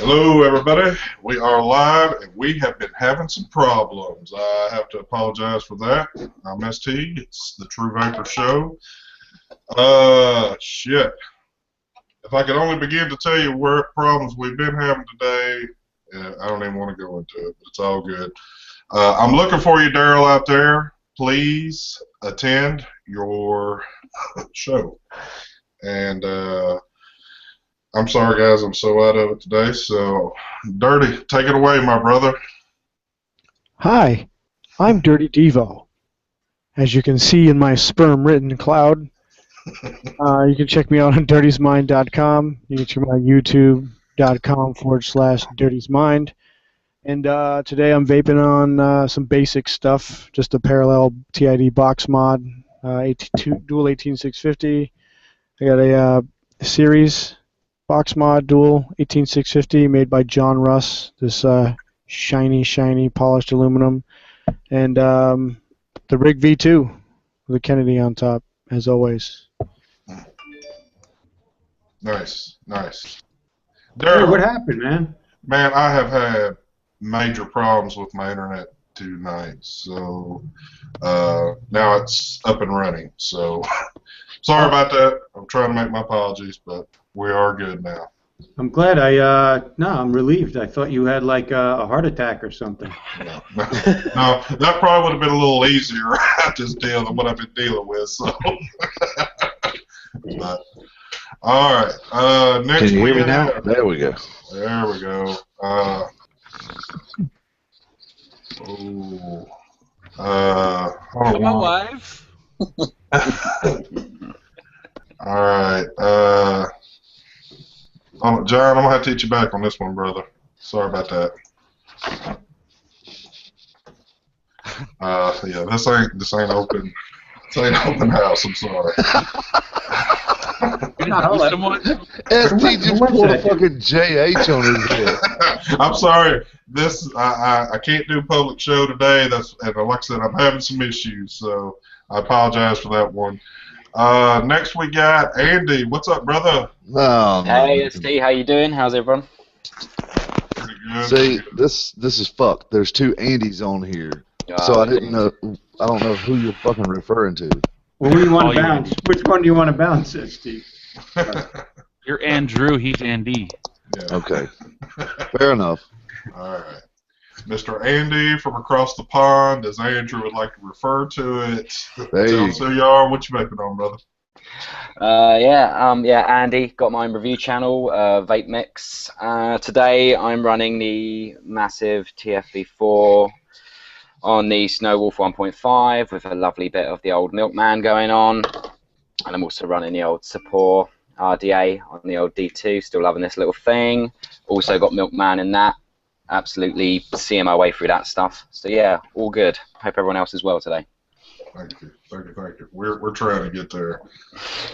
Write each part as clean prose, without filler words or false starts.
Hello, everybody. We are live, and we have been having some problems. I have to apologize for that. I'm ST. It's the True Vapor Show. Shit. If I could only begin to tell you what problems we've been having today, I don't even want to go into it, but it's all good. I'm looking for you, Daryl, out there. Please attend your show. And, I'm sorry, guys. I'm so out of it today. So, Dirty, take it away, my brother. Hi, I'm Dirty Devo. As you can see in my sperm-written cloud, you can check me out on dirtiesmind.com. You can check me out on youtube.com/dirtiesmind. And today I'm vaping on some basic stuff, just a parallel TID box mod, dual 18650. I got a series box mod dual 18650 made by John Russ. This shiny polished aluminum, and the Rig V2 with a Kennedy on top, as always. Nice. Hey, what happened, man? Man, I have had major problems with my internet tonight, so now it's up and running. So sorry about that. I'm trying to make my apologies, but we are good now. I'm glad I'm relieved. I thought you had like a heart attack or something. No, that probably would have been a little easier at this deal than what I've been dealing with. So, but, all right. Next Can you hear me now? There we go. There we go. My wife. All right. John, I'm gonna have to teach you back on this one, brother. Sorry about that. Yeah, this ain't open. This ain't open house. I'm sorry. ST just pulled a fucking JH on his head. I'm sorry. I can't do public show today. And like I said, I'm having some issues, so I apologize for that one. Next we got Andy. What's up, brother? Oh, hey, ST, how you doing? How's everyone? Pretty good. See, this is fucked. There's two Andys on here, so I didn't know. I don't know who you're fucking referring to. Well, who do you want to bounce? Which one do you want to bounce, Steve? You're Andrew. He's Andy. Yeah. Okay, fair enough. All right. Mr. Andy from across the pond, as Andrew would like to refer to it. Tell us who you are, what you vaping on, brother. Andy, got my own review channel, Vape Mix. Today I'm running the massive TFV4 on the Snowwolf 1.5 with a lovely bit of the old Milkman going on. And I'm also running the old Sapor RDA on the old D2, still loving this little thing. Also got Milkman in that. Absolutely seeing my way through that stuff. So yeah, all good. Hope everyone else is well today. Thank you. We're trying to get there.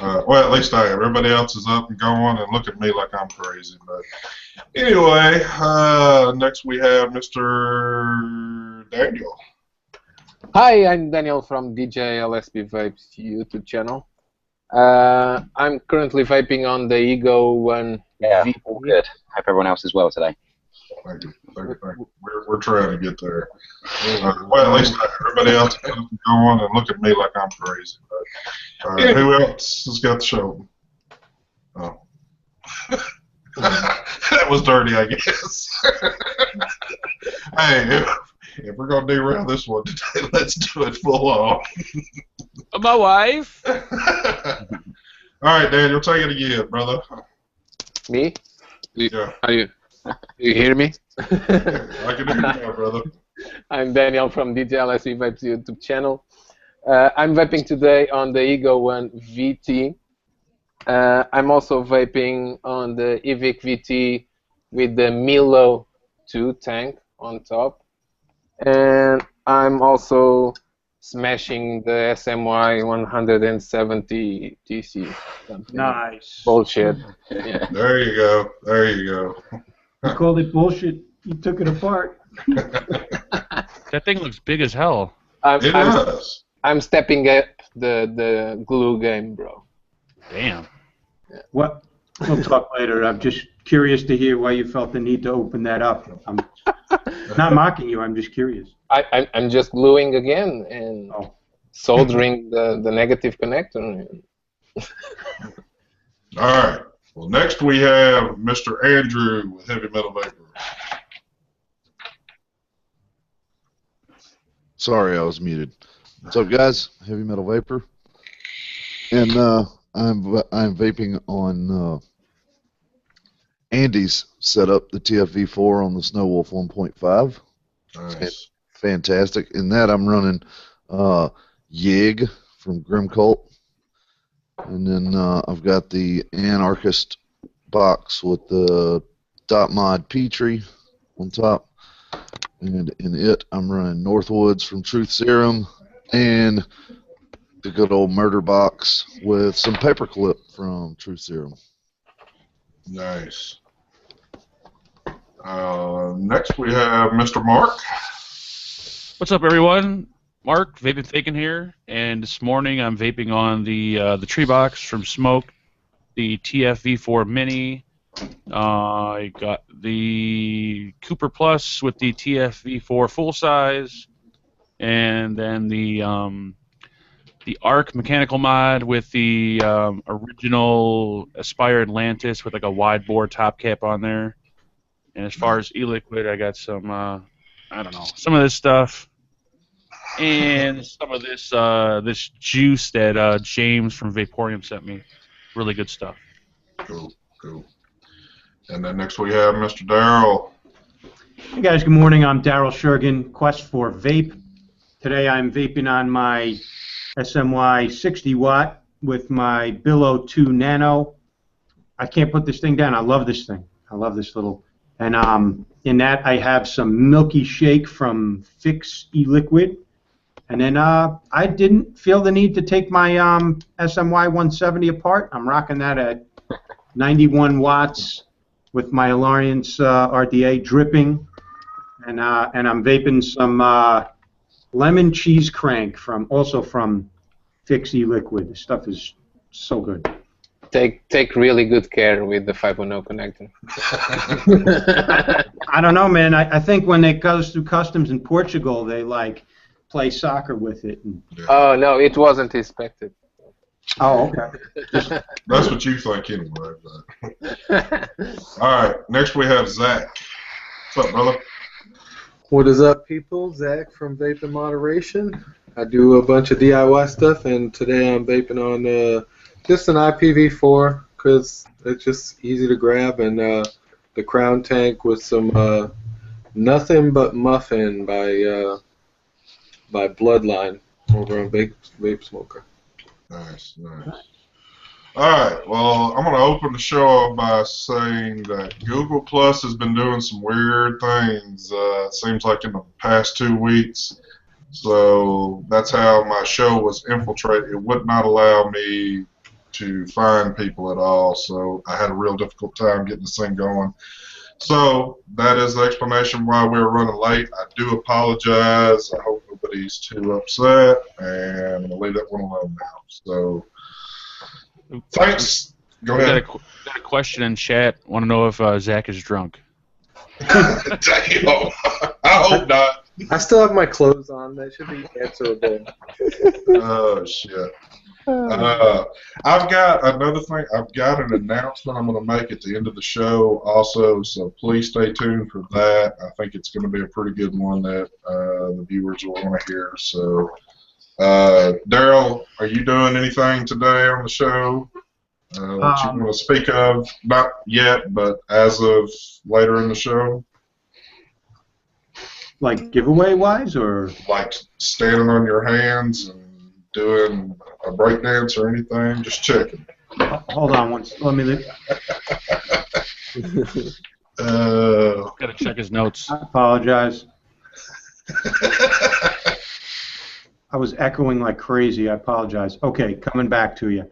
Well, at least I am. Everybody else is up and going, and look at me like I'm crazy. But anyway, next we have Mr. Daniel. Hi, I'm Daniel from DJ LSB Vapes YouTube channel. I'm currently vaping on the Ego 1 V. All good. Hope everyone else is well today. Thank you. We're trying to get there. Well, at least everybody else is going and look at me like I'm crazy. But, who else has got the show? Oh. That was dirty, I guess. Hey, if we're going to derail this one today, let's do it full on. My wife. All right, Daniel, take it again, brother. Me? Yeah. You hear me? I can hear you now, brother. I'm Daniel from DJ LSB Vapes YouTube channel. I'm vaping today on the Ego 1 VT. I'm also vaping on the Evic VT with the Milo 2 tank on top. And I'm also smashing the SMY 170 TC. Nice. Bullshit. Yeah. There you go. You called it bullshit. You took it apart. That thing looks big as hell. I'm stepping up the glue game, bro. Damn. What We'll talk later. I'm just curious to hear why you felt the need to open that up. I'm not mocking you. I'm just curious. I'm just gluing again and soldering the negative connector. All right. Well, next we have Mr. Andrew with Heavy Metal Vapor. Sorry, I was muted. What's up, guys? Heavy Metal Vapor, and I'm vaping on Andy's setup, the TFV4 on the Snow Wolf 1.5. Nice. Fantastic. In that, I'm running Yig from Grim Cult. And then I've got the Anarchist box with the Dot Mod Petrie on top. And in it, I'm running Northwoods from Truth Serum and the good old Murder box with some Paperclip from Truth Serum. Nice. Next we have Mr. Mark. What's up, everyone? Mark, Vaping Fakin here, and this morning I'm vaping on the Tree Box from Smoke, the TFV4 Mini. I got the Cooper Plus with the TFV4 full size, and then the Arc mechanical mod with the original Aspire Atlantis with like a wide bore top cap on there. And as far as e-liquid, I got some I don't know, some of this stuff. And some of this this juice that James from Vaporium sent me. Really good stuff. Cool, cool. And then next we have Mr. Darrell. Hey guys, good morning. I'm Darrell Shergan, Quest for Vape. Today I'm vaping on my SMY 60 watt with my Billow 2 Nano. I can't put this thing down. I love this thing. I love this little. And in that I have some Milky Shake from Fix e-liquid. And then I didn't feel the need to take my SMY 170 apart. I'm rocking that at 91 watts with my Alliance RDA dripping. And I'm vaping some lemon cheese crank also from Fix e-liquid. This stuff is so good. Take really good care with the 510 connector. I don't know, man. I think when it goes through customs in Portugal, they like play soccer with it. Oh no, it wasn't inspected. Oh, okay. That's what you think anyway. All right, next we have Zach. What's up, brother? What is up, people? Zach from Vape and Moderation. I do a bunch of DIY stuff, and today I'm vaping on just an IPv4 because it's just easy to grab, and the Crown Tank with some Nothing But Muffin by Bloodline over on Vape Smoker. Nice, nice. All right, well, I'm going to open the show up by saying that Google Plus has been doing some weird things, it seems like in the past 2 weeks. So that's how my show was infiltrated. It would not allow me to find people at all, so I had a real difficult time getting this thing going. So that is the explanation why we're running late. I do apologize. I hope nobody's too upset, and I'm going to leave that one alone now. So thanks. Go ahead. Got a question in chat. Want to know if Zach is drunk? Damn. I hope not. I still have my clothes on. That should be answerable. Oh, shit. I've got another thing. I've got an announcement I'm going to make at the end of the show also, so please stay tuned for that. I think it's going to be a pretty good one that the viewers will want to hear. So, Darrell, are you doing anything today on the show that you want to speak of? Not yet, but as of later in the show? Like giveaway-wise, or? Like standing on your hands and doing a breakdance or anything? Just checking. Hold on once. Let me look. Got to check his notes. I apologize. I was echoing like crazy. I apologize. Okay, coming back to you.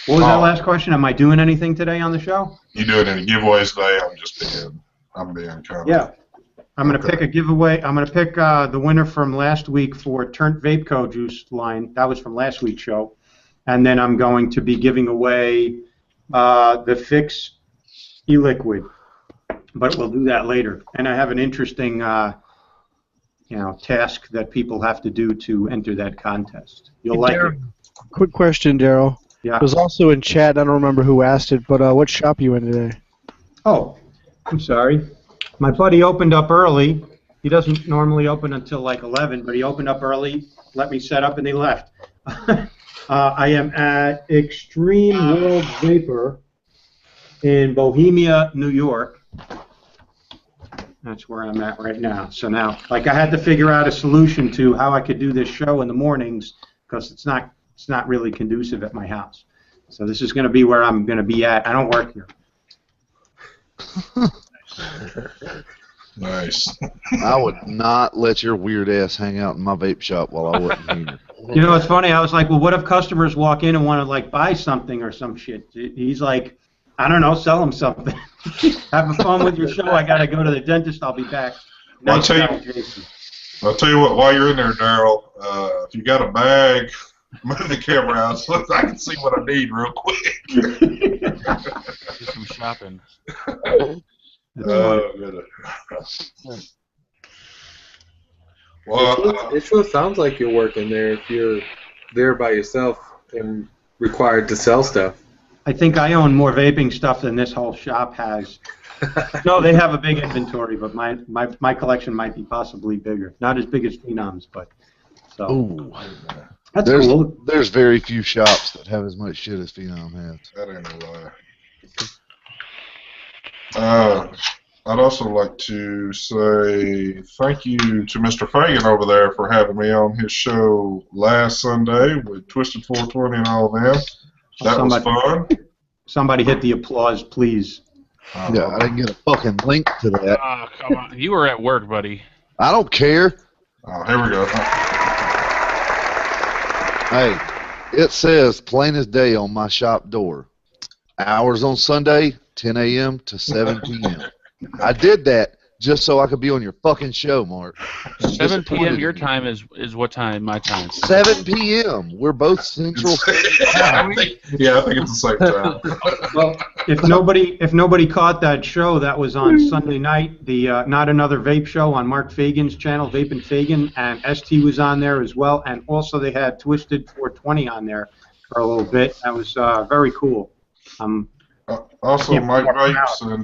What was that last question? Am I doing anything today on the show? You doing any giveaways today? I'm being kind of. Yeah. I'm going to pick a giveaway. I'm going to pick the winner from last week for Turnt Vapeco Juice line. That was from last week's show. And then I'm going to be giving away the Fix e-liquid, but we'll do that later. And I have an interesting, task that people have to do to enter that contest. You'll Hey, like it. Darryl, quick question, Daryl. Yeah. It was also in chat. I don't remember who asked it, but what shop you in today? Oh, I'm sorry. My buddy opened up early. He doesn't normally open until like 11, but he opened up early, let me set up, and he left. I am at Extreme World Vapor in Bohemia, New York. That's where I'm at right now. So now, like, I had to figure out a solution to how I could do this show in the mornings because it's not really conducive at my house. So this is going to be where I'm going to be at. I don't work here. Nice. I would not let your weird ass hang out in my vape shop while I wasn't here. You know, it's funny. I was like, well, what if customers walk in and want to, like, buy something or some shit? He's like, I don't know, sell them something. Have fun with your show. I got to go to the dentist. I'll be back. Well, Nice guy, Jason. I'll tell you what, while you're in there, Daryl, if you got a bag, move the camera out so I can see what I need real quick. Do some shopping. Good. Well, It sure sounds like you're working there if you're there by yourself and required to sell stuff. I think I own more vaping stuff than this whole shop has. No, they have a big inventory, but my collection might be possibly bigger. Not as big as Phenom's, but so. Ooh. That's There's, cool. there's very few shops that have as much shit as Phenom has. that ain't a lie. I'd also like to say thank you to Mr. Fagan over there for having me on his show last Sunday with Twisted 420 and all them. That was fun. Somebody hit the applause, please. Yeah, I didn't get a fucking link to that. Oh, come on. You were at work, buddy. I don't care. Oh, here we go. Hey, it says plain as day on my shop door. Hours on Sunday, 10 a.m. to 7 p.m. I did that just so I could be on your fucking show, Mark. 7 p.m. your time is what time? My time. 7 p.m. We're both Central. I think it's the same time. Well, if nobody caught that show, that was on Sunday night. The Not Another Vape show on Mark Fagan's channel, Vape and Fagan, and ST was on there as well, and also they had Twisted 420 on there for a little bit. That was very cool. Also, Mike Vapes and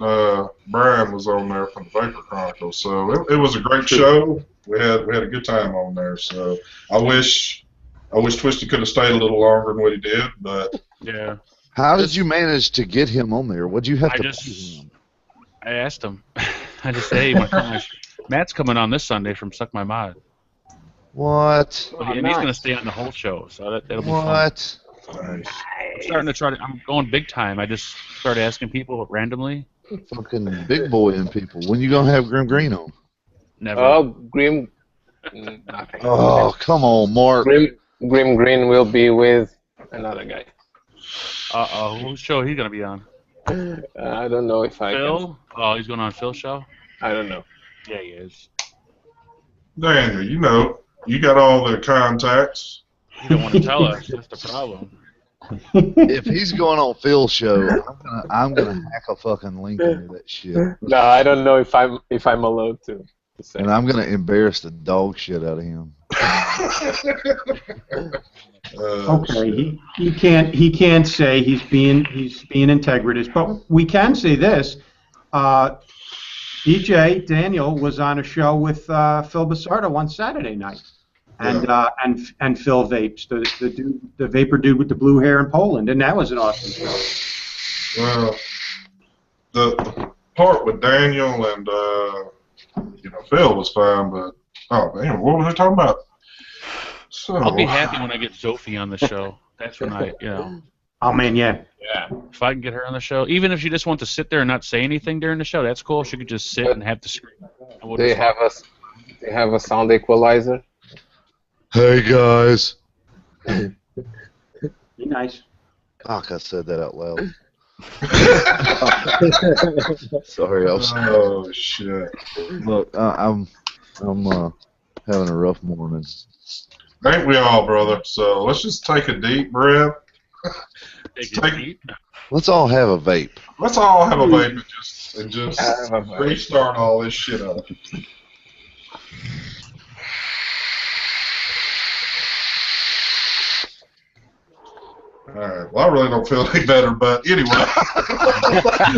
Brian was on there from the Vapor Chronicles, so it was a great show. We had a good time on there. So I wish Twisted could have stayed a little longer than what he did, but Yeah. How did you manage to get him on there? What'd you have to pay him? I asked him. I just said, hey, Matt's coming on this Sunday from Suck My Mod. What? And he's going to stay on the whole show, so that'll be fun. What? nice. I'm going big time. I just started asking people randomly. Fucking big boy and people. When you gonna have Grim Green on? Never. Oh, Grim. Nothing. Oh, come on, Mark. Grim Green will be with another guy. Uh-oh. Whose show are he going to be on? I don't know if I Phil? Oh, he's going on Phil's show? can. I don't know. Yeah, he is. Daniel, you got all the contacts. You don't want to tell us. That's the problem. If he's going on Phil's show, I'm gonna hack a fucking link into that shit, No, I don't know if I'm allowed to say. and I'm gonna embarrass the dog shit out of him. Okay, he can't say he's being integritous, but we can say this. DJ Daniel was on a show with Phil Basardo one Saturday night, and Phil Vapes, the vapor dude with the blue hair in Poland, and that was an awesome show. Well, the part with Daniel and Phil was fine, but man, what was I talking about? So I'll be happy when I get Sophie on the show. That's when Oh man, yeah. Yeah. if I can get her on the show, even if she just wants to sit there and not say anything during the show, that's cool. She could just sit and have the screen. They have a sound equalizer. Hey guys. Be nice. Fuck, I said that out loud. Sorry, I was. Oh shit! Look, I'm having a rough morning. Ain't we all, brother? So let's just take a deep breath Take a Take- seat. Let's all have a vape. Let's all have a vape and just Have a vape. restart all this shit up. Alright, well, I really don't feel any better, but anyway,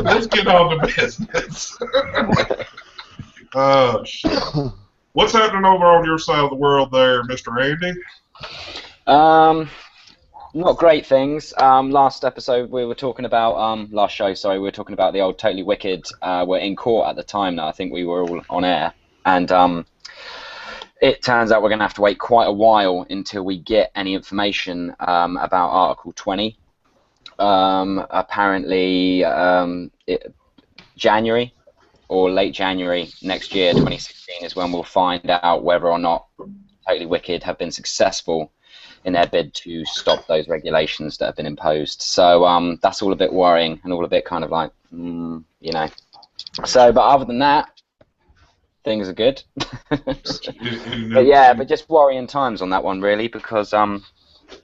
let's get on to business. Oh, shit. What's happening over on your side of the world there, Mr. Andy? Not great things. Last episode we were talking about, last show, sorry, we were talking about the old Totally Wicked. We're in court at the time now. I think we were all on air. And it turns out we're going to have to wait quite a while until we get any information about Article 20. Apparently, January or late January next year, 2016, is when we'll find out whether or not Totally Wicked have been successful in their bid to stop those regulations that have been imposed. So that's all a bit worrying and all a bit kind of like, you know. So, but other than that, things are good. But yeah, but just worrying times on that one really, because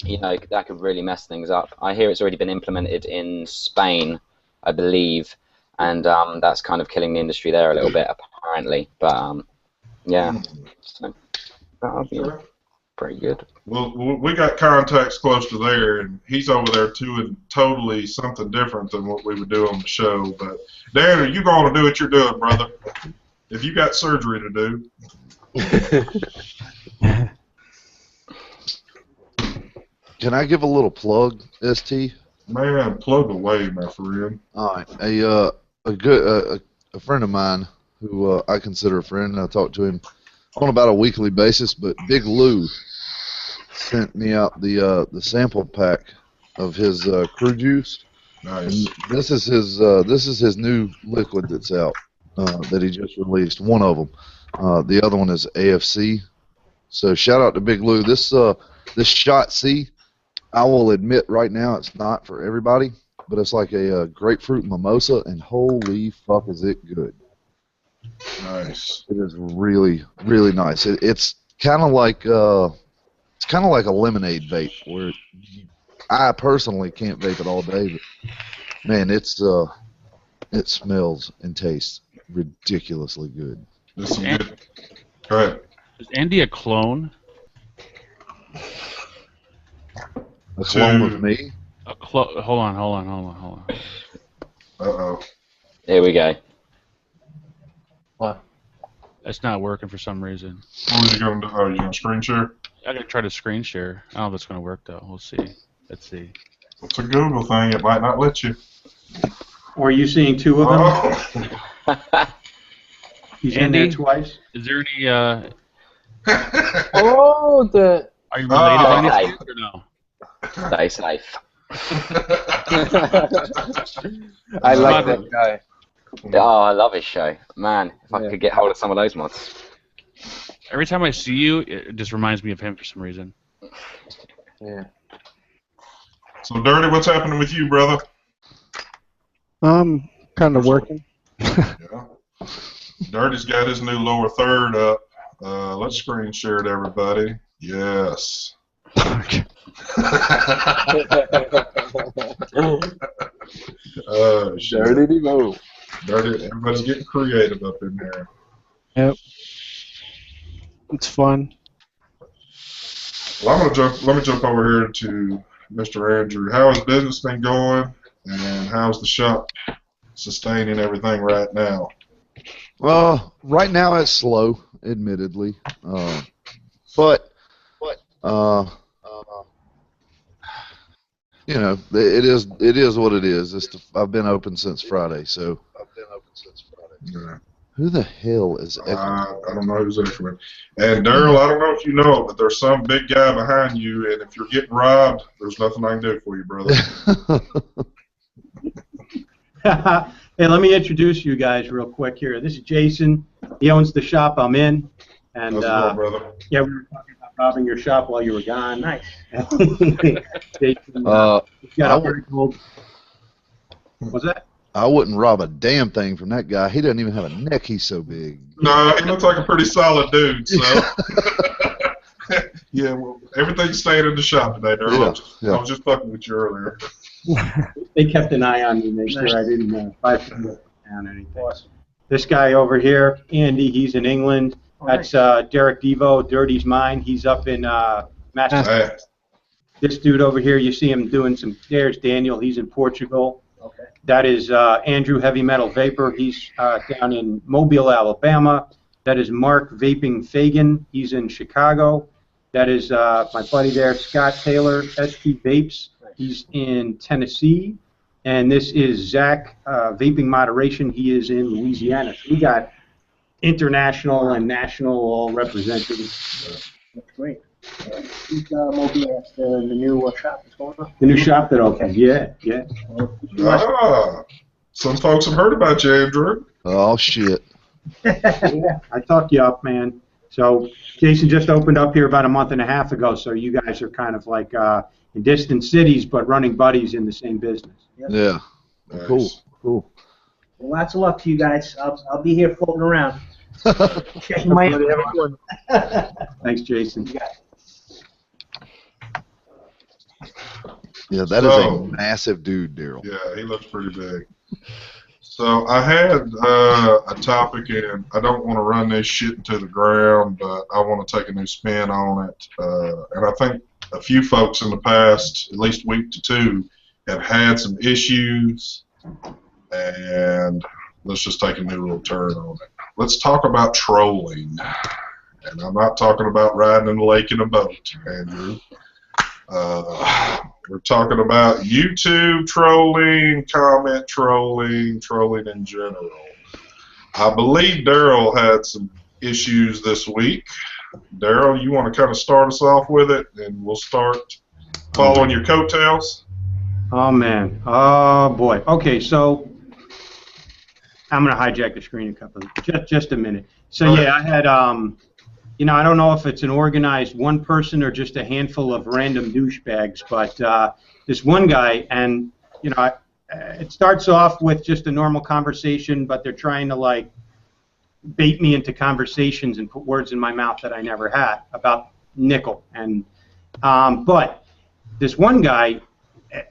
you know, that could really mess things up. I hear it's already been implemented in Spain, I believe, and that's kind of killing the industry there a little bit apparently. But yeah, so that'll be pretty good. Well, we got contacts close to there, and he's over there doing totally something different than what we would do on the show. But Dan, are you going to do what you're doing, brother? If you got surgery to do. Can I give a little plug, ST? Man, plug away, my friend. All right, a friend of mine who I consider a friend, and I talk to him on about a weekly basis. But Big Lou sent me out the sample pack of his crew juice. Nice. And this is his new liquid that's out that he just released. One of them. The other one is AFC. So shout out to Big Lou. This Shot C, I will admit right now it's not for everybody, but it's like a grapefruit mimosa, and holy fuck is it good. Nice. It is really, really nice. It's kind of like a lemonade vape, where I personally can't vape it all day, but man, it smells and tastes ridiculously good. This some good. Go ahead. Is Andy a clone? A clone of me? Hold on. Uh-oh. Here we go. What? It's not working for some reason. What was you going to do? Oh, you going to screen share? I gotta try to screen share. I don't know if it's gonna work though. We'll see. Let's see. It's a Google thing. It might not let you. Or are you seeing two of them? Oh. He's in there Andy? twice. Is there any? Oh, the. Are you related to Okay. anything or no? Stay safe. I like that guy. Oh, I love his show. Man, if I Yeah. could get hold of some of those mods. Every time I see you, it just reminds me of him for some reason. Yeah. So, Dirty, what's happening with you, brother? I'm kind of working. Yeah. Dirty's got his new lower third up. Let's screen share it, everybody. Yes. Shit. Dirty Mo. Dirty. Everybody's getting creative up in there. Yep. It's fun. Well, let me jump over here to Mr. Andrew. How has business been going, and how's the shop sustaining everything right now? Right now it's slow, admittedly, but you know, it is what it is. I've been open since Friday, so. Yeah. Who the hell is I don't know who's echoing. And Daryl, I don't know if you know it, but there's some big guy behind you, and if you're getting robbed, there's nothing I can do for you, brother. Hey, let me introduce you guys real quick here. This is Jason. He owns the shop I'm in. And How's it going, brother? yeah, we were talking about robbing your shop while you were gone. Nice. Jason, he's got a very cool. What's that? I wouldn't rob a damn thing from that guy. He doesn't even have a neck. He's so big. No, he looks like a pretty solid dude, so. Yeah, well, everything's staying in the shop today, Daryl. Yeah. I was just fucking with you earlier. They kept an eye on me, make sure I didn't buy from down or anything. This guy over here, Andy, he's in England. That's Derek Devo, Dirty's Mine. He's up in Massachusetts. This dude over here, you see him doing some. There's Daniel. He's in Portugal. Okay. That is Andrew Heavy Metal Vapor. He's down in Mobile, Alabama. That is Mark Vaping Fagan. He's in Chicago. That is my buddy there, Scott Taylor, ST Vapes. He's in Tennessee. And this is Zach Vaping Moderation. He is in Louisiana. So we got international and national all represented. That's great. Who's Mobile at the new shop that's going on? The new shop that opened. Yeah. Some folks have heard about you, Andrew. Oh, shit. Yeah, I talked you up, man. So Jason just opened up here about a month and a half ago, so you guys are kind of like in distant cities, but running buddies in the same business. Yep. Yeah. Nice. Cool. Well, lots of luck to you guys. I'll be here floating around. Checking my Thanks, Jason. Yeah, that is a massive dude, Daryl. Yeah, he looks pretty big. So I had a topic, and I don't want to run this shit into the ground, but I want to take a new spin on it. And I think a few folks in the past, at least week to two, have had some issues, and let's just take a new little turn on it. Let's talk about trolling. And I'm not talking about riding in the lake in a boat, Andrew. We're talking about YouTube trolling, comment trolling, trolling in general. I believe Daryl had some issues this week. Daryl, you want to kind of start us off with it, and we'll start following your coattails? Oh, man. Oh, boy. Okay, so I'm going to hijack the screen a couple just a minute. So, yeah, I had, you know, I don't know if it's an organized one person or just a handful of random douchebags, but this one guy, and, you know, it starts off with just a normal conversation, but they're trying to, like, bait me into conversations and put words in my mouth that I never had about nickel. And but this one guy,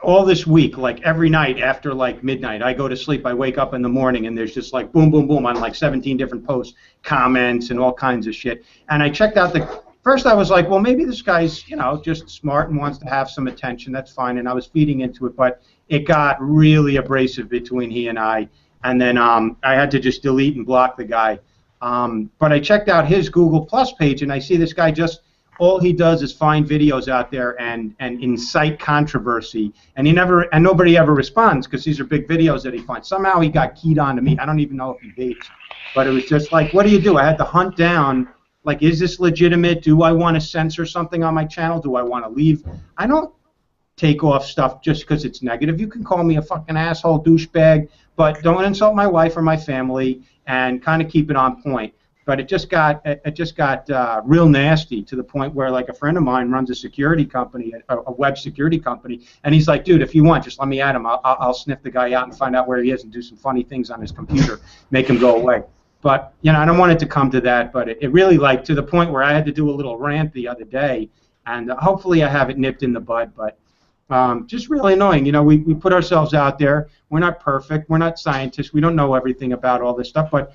all this week, like every night after like midnight, I go to sleep, I wake up in the morning, and there's just like boom, boom, boom on like 17 different posts, comments, and all kinds of shit. And I checked out first I was like, well, maybe this guy's, you know, just smart and wants to have some attention. That's fine. And I was feeding into it, but it got really abrasive between he and I. And then I had to just delete and block the guy. But I checked out his Google Plus page, and I see this guy all he does is find videos out there and incite controversy, and nobody ever responds because these are big videos that he finds. Somehow he got keyed on to me. I don't even know if he vapes, but it was just like, what do you do? I had to hunt down, like, is this legitimate? Do I want to censor something on my channel? Do I want to leave? I don't take off stuff just because it's negative. You can call me a fucking asshole, douchebag, but don't insult my wife or my family, and kind of keep it on point. But it just got real nasty to the point where, like, a friend of mine runs a security company, a web security company, and he's like, dude, if you want, just let me at him. I'll sniff the guy out and find out where he is and do some funny things on his computer, make him go away. But, you know, I don't want it to come to that, but it really, like, to the point where I had to do a little rant the other day, and hopefully I have it nipped in the bud, but just really annoying. You know, we put ourselves out there. We're not perfect. We're not scientists. We don't know everything about all this stuff, but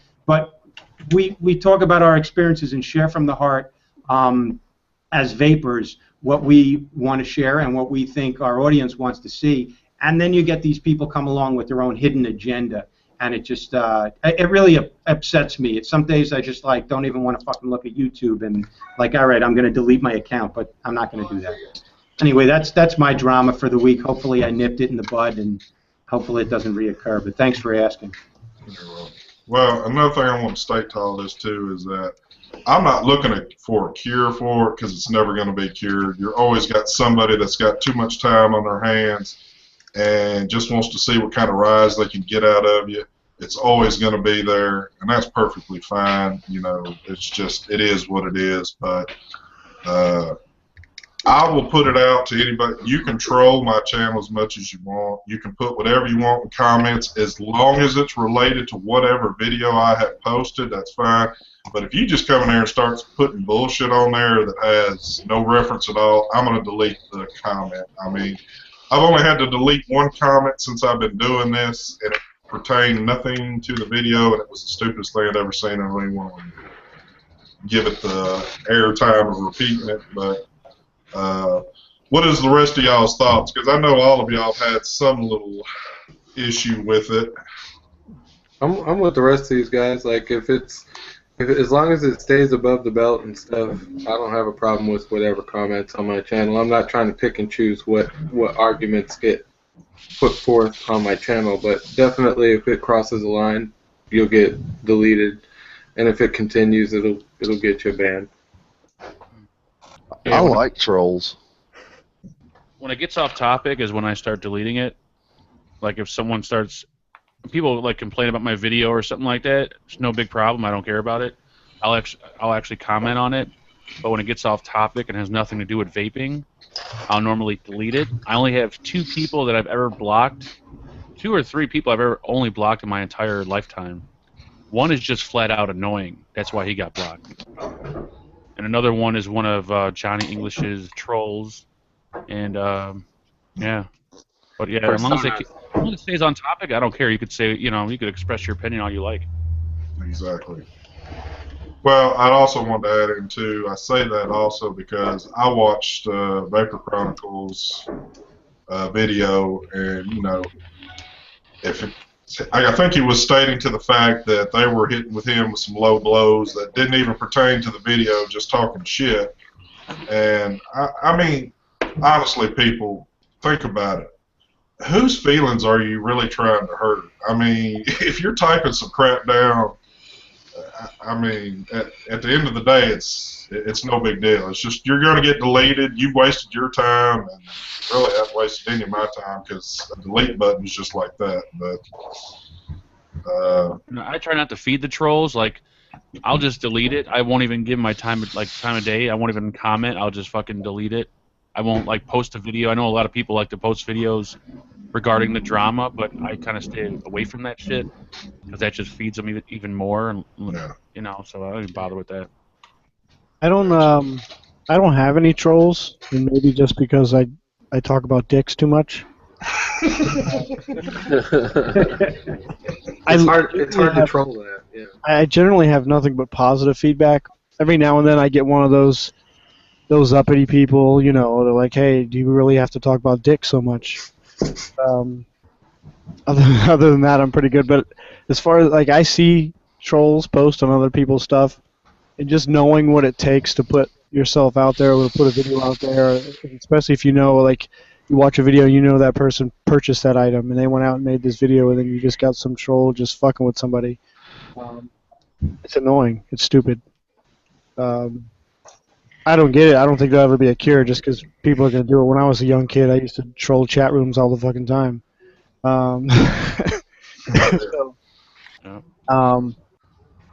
we talk about our experiences and share from the heart as vapors what we want to share and what we think our audience wants to see. And then you get these people come along with their own hidden agenda, and it just it really upsets me. Some days I just like don't even want to fucking look at YouTube and like, all right, I'm going to delete my account, but I'm not going to do that. Anyway, that's my drama for the week. Hopefully I nipped it in the bud, and hopefully it doesn't reoccur. But thanks for asking. Well, another thing I want to state to all this, too, is that I'm not looking for a cure for it because it's never going to be cured. You're always got somebody that's got too much time on their hands and just wants to see what kind of rise they can get out of you. It's always going to be there, and that's perfectly fine. You know, it's just, it is what it is. But I will put it out to anybody. You can troll my channel as much as you want. You can put whatever you want in comments as long as it's related to whatever video I have posted. That's fine. But if you just come in there and start putting bullshit on there that has no reference at all, I'm going to delete the comment. I mean, I've only had to delete one comment since I've been doing this, and it pertained nothing to the video, and it was the stupidest thing I'd ever seen. I don't even want to give it the airtime of repeating it, but what is the rest of y'all's thoughts? Because I know all of y'all have had some little issue with it. I'm with the rest of these guys. Like as long as it stays above the belt and stuff, I don't have a problem with whatever comments on my channel. I'm not trying to pick and choose what arguments get put forth on my channel, but definitely if it crosses a line, you'll get deleted, and if it continues, it'll get you banned. I like trolls. When it gets off topic is when I start deleting it. Like if someone starts, people like complain about my video or something like that, it's no big problem. I don't care about it. I'll actually comment on it. But when it gets off topic and has nothing to do with vaping, I'll normally delete it. I only have 2 people that I've ever blocked. 2 or 3 people I've ever only blocked in my entire lifetime. One is just flat out annoying. That's why he got blocked. And another one is one of Johnny English's trolls. And yeah, but yeah, as long as it stays on topic, I don't care. You could say, you could express your opinion all you like. Exactly. Well, I'd also want to add in too. I say that also because I watched Vapor Chronicles video, and I think he was stating to the fact that they were hitting with him with some low blows that didn't even pertain to the video, just talking shit. And I mean, honestly, people, think about it. Whose feelings are you really trying to hurt? I mean, if you're typing some crap down, I mean, at the end of the day, it's no big deal. It's just you're going to get deleted. You've wasted your time, and you really haven't wasted any of my time because a delete button is just like that. But I try not to feed the trolls. Like, I'll just delete it. I won't even give my time of day. I won't even comment. I'll just fucking delete it. I won't post a video. I know a lot of people like to post videos regarding the drama, but I kind of stay away from that shit because that just feeds them even more, and so I don't even bother with that. I don't have any trolls, and maybe just because I talk about dicks too much. It's hard to troll that. Yeah. I generally have nothing but positive feedback. Every now and then I get one of those uppity people, they're like, hey, do you really have to talk about dick so much? Other than that, I'm pretty good. But as far as, I see trolls post on other people's stuff, and just knowing what it takes to put yourself out there or to put a video out there, especially if you watch a video, that person purchased that item, and they went out and made this video, and then you just got some troll just fucking with somebody. It's annoying. It's stupid. I don't get it. I don't think there'll ever be a cure just because people are going to do it. When I was a young kid, I used to troll chat rooms all the fucking time.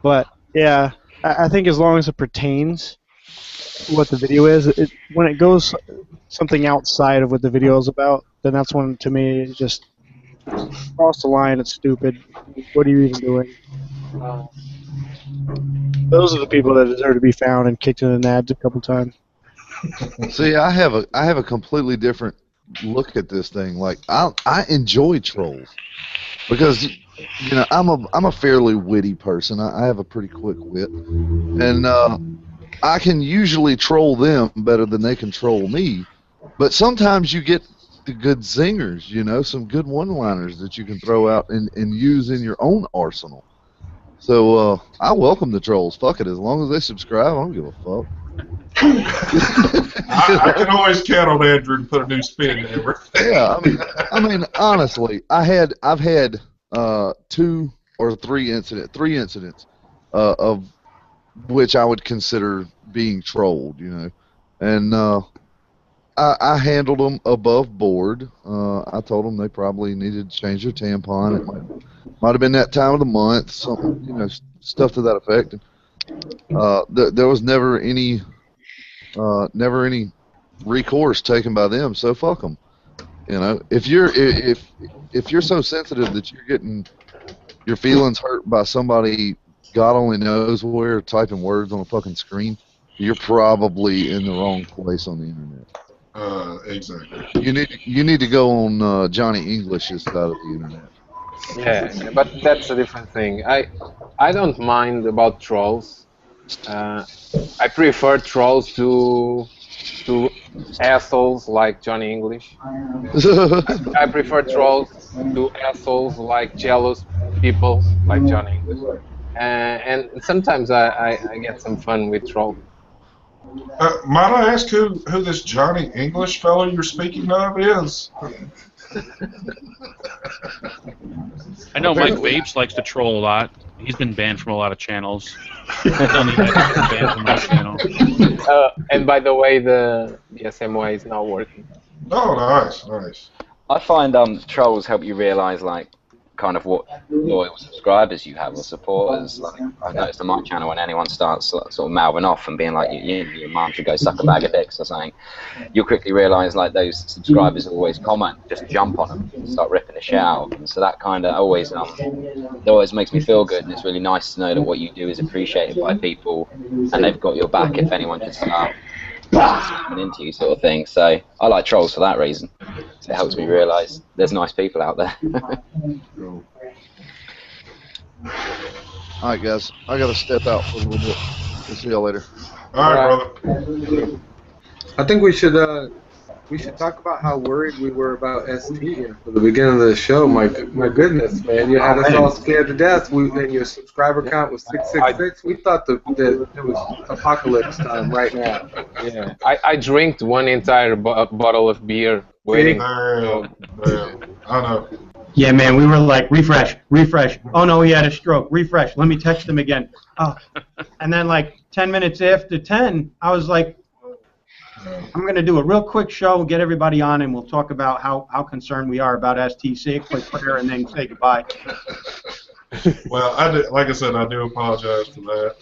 But, yeah, I think as long as it pertains to what the video is, when it goes something outside of what the video is about, then that's when, to me, it just cross the line. It's stupid. What are you even doing? Those are the people that deserve to be found and kicked in the nads a couple times. See, I have a completely different look at this thing. Like, I enjoy trolls because I'm a fairly witty person. I have a pretty quick wit, and I can usually troll them better than they can troll me. But sometimes you get the good zingers, some good one-liners that you can throw out and use in your own arsenal. So I welcome the trolls. Fuck it, as long as they subscribe, I don't give a fuck. I can always count on Andrew to put a new spin in everything. Yeah, I mean, honestly, I've had 2 or 3 incidents of which I would consider being trolled, and I handled them above board. I told them they probably needed to change their tampon. It might have been that time of the month, something, stuff to that effect. There was never any recourse taken by them. So fuck them. If you're so sensitive that you're getting your feelings hurt by somebody God only knows where typing words on a fucking screen, you're probably in the wrong place on the internet. Exactly. You need to go on Johnny English's side of the internet. Yeah, but that's a different thing. I don't mind about trolls. I prefer trolls to assholes like Johnny English. I prefer trolls to assholes like jealous people like Johnny English. And sometimes I get some fun with trolls. Might I ask who this Johnny English fellow you're speaking of is? I know Mike Apparently- Vapes likes to troll a lot. He's been banned from a lot of channels. I don't need that. He's been banned from my channel. And by the way, the SMY is now working. Oh, nice, nice. I find trolls help you realise like kind of what loyal subscribers you have or supporters. Like I've noticed on my channel when anyone starts sort of mouthing off and being like your mum should go suck a bag of dicks or something, you'll quickly realise like those subscribers always comment, just jump on them and start ripping the shit out of them. So that kind of always makes me feel good, and it's really nice to know that what you do is appreciated by people and they've got your back if anyone should start coming into you, sort of thing. So I like trolls for that reason. It helps me realise there's nice people out there. All right, guys. I got to step out for a little bit. We'll see y'all later. All right, brother. I think we should talk about how worried we were about ST for the beginning of the show. My goodness, man, you had us all scared to death. And your subscriber count was 666. We thought that it was apocalypse time right now. Yeah, I drank one entire bottle of beer waiting. Damn. I know. Yeah, man, we were like, refresh. Oh, no, he had a stroke. Refresh. Let me text him again. Oh. And then, like, 10 minutes after 10, I was like, I'm going to do a real quick show and get everybody on, and we'll talk about how concerned we are about ST. Say a quick prayer and then say goodbye. Well, like I said, I do apologize for that.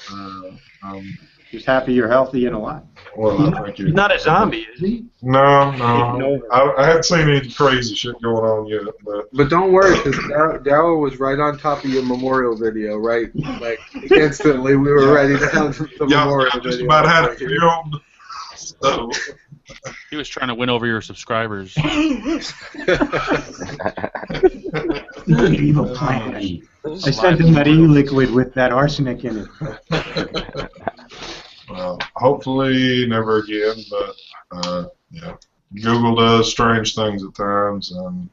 Just happy you're healthy and alive. Well, thank you. He's not a zombie, is he? No. I haven't seen any crazy shit going on yet, But don't worry, because Daryl was right on top of your memorial video, right? Like, instantly we were ready to have the memorial I just video. about had it filmed. So. He was trying to win over your subscribers. Evil plan. I sent him that e-liquid with that arsenic in it. Well, hopefully never again, but yeah, Google does strange things at times, and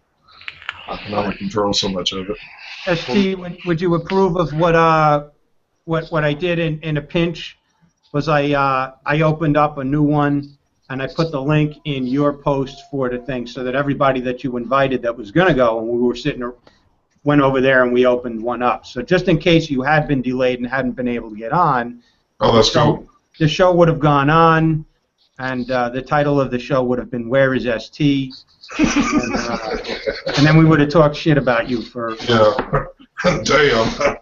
I can only control so much of it. ST, would you approve of what I did in a pinch? Was I opened up a new one and I put the link in your post for the thing so that everybody that you invited that was going to go and we were went over there and we opened one up. So just in case you had been delayed and hadn't been able to get on, Oh, that's cool. the show would have gone on, and the title of the show would have been "Where is ST?" and then we would have talked shit about you for. Yeah. Damn.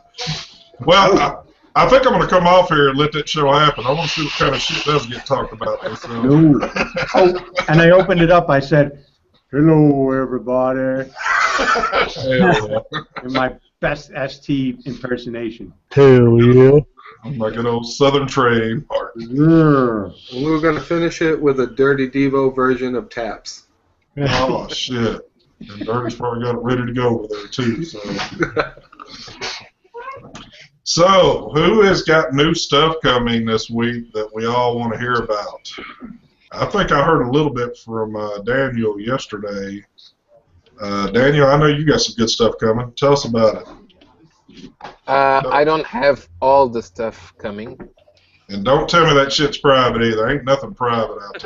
Well, I think I'm going to come off here and let that show happen. I want to see what kind of shit does get talked about. No. Oh, and I opened it up. I said, "Hello, everybody." In my best ST impersonation. Hell yeah. Like an old Southern train. And we were going to finish it with a Dirty Devo version of Taps. Oh, shit. And Dirty's probably got it ready to go over there, too. So, who has got new stuff coming this week that we all want to hear about? I think I heard a little bit from Daniel yesterday. Daniel, I know you got some good stuff coming. Tell us about it. I don't have all the stuff coming. And don't tell me that shit's private either. Ain't nothing private out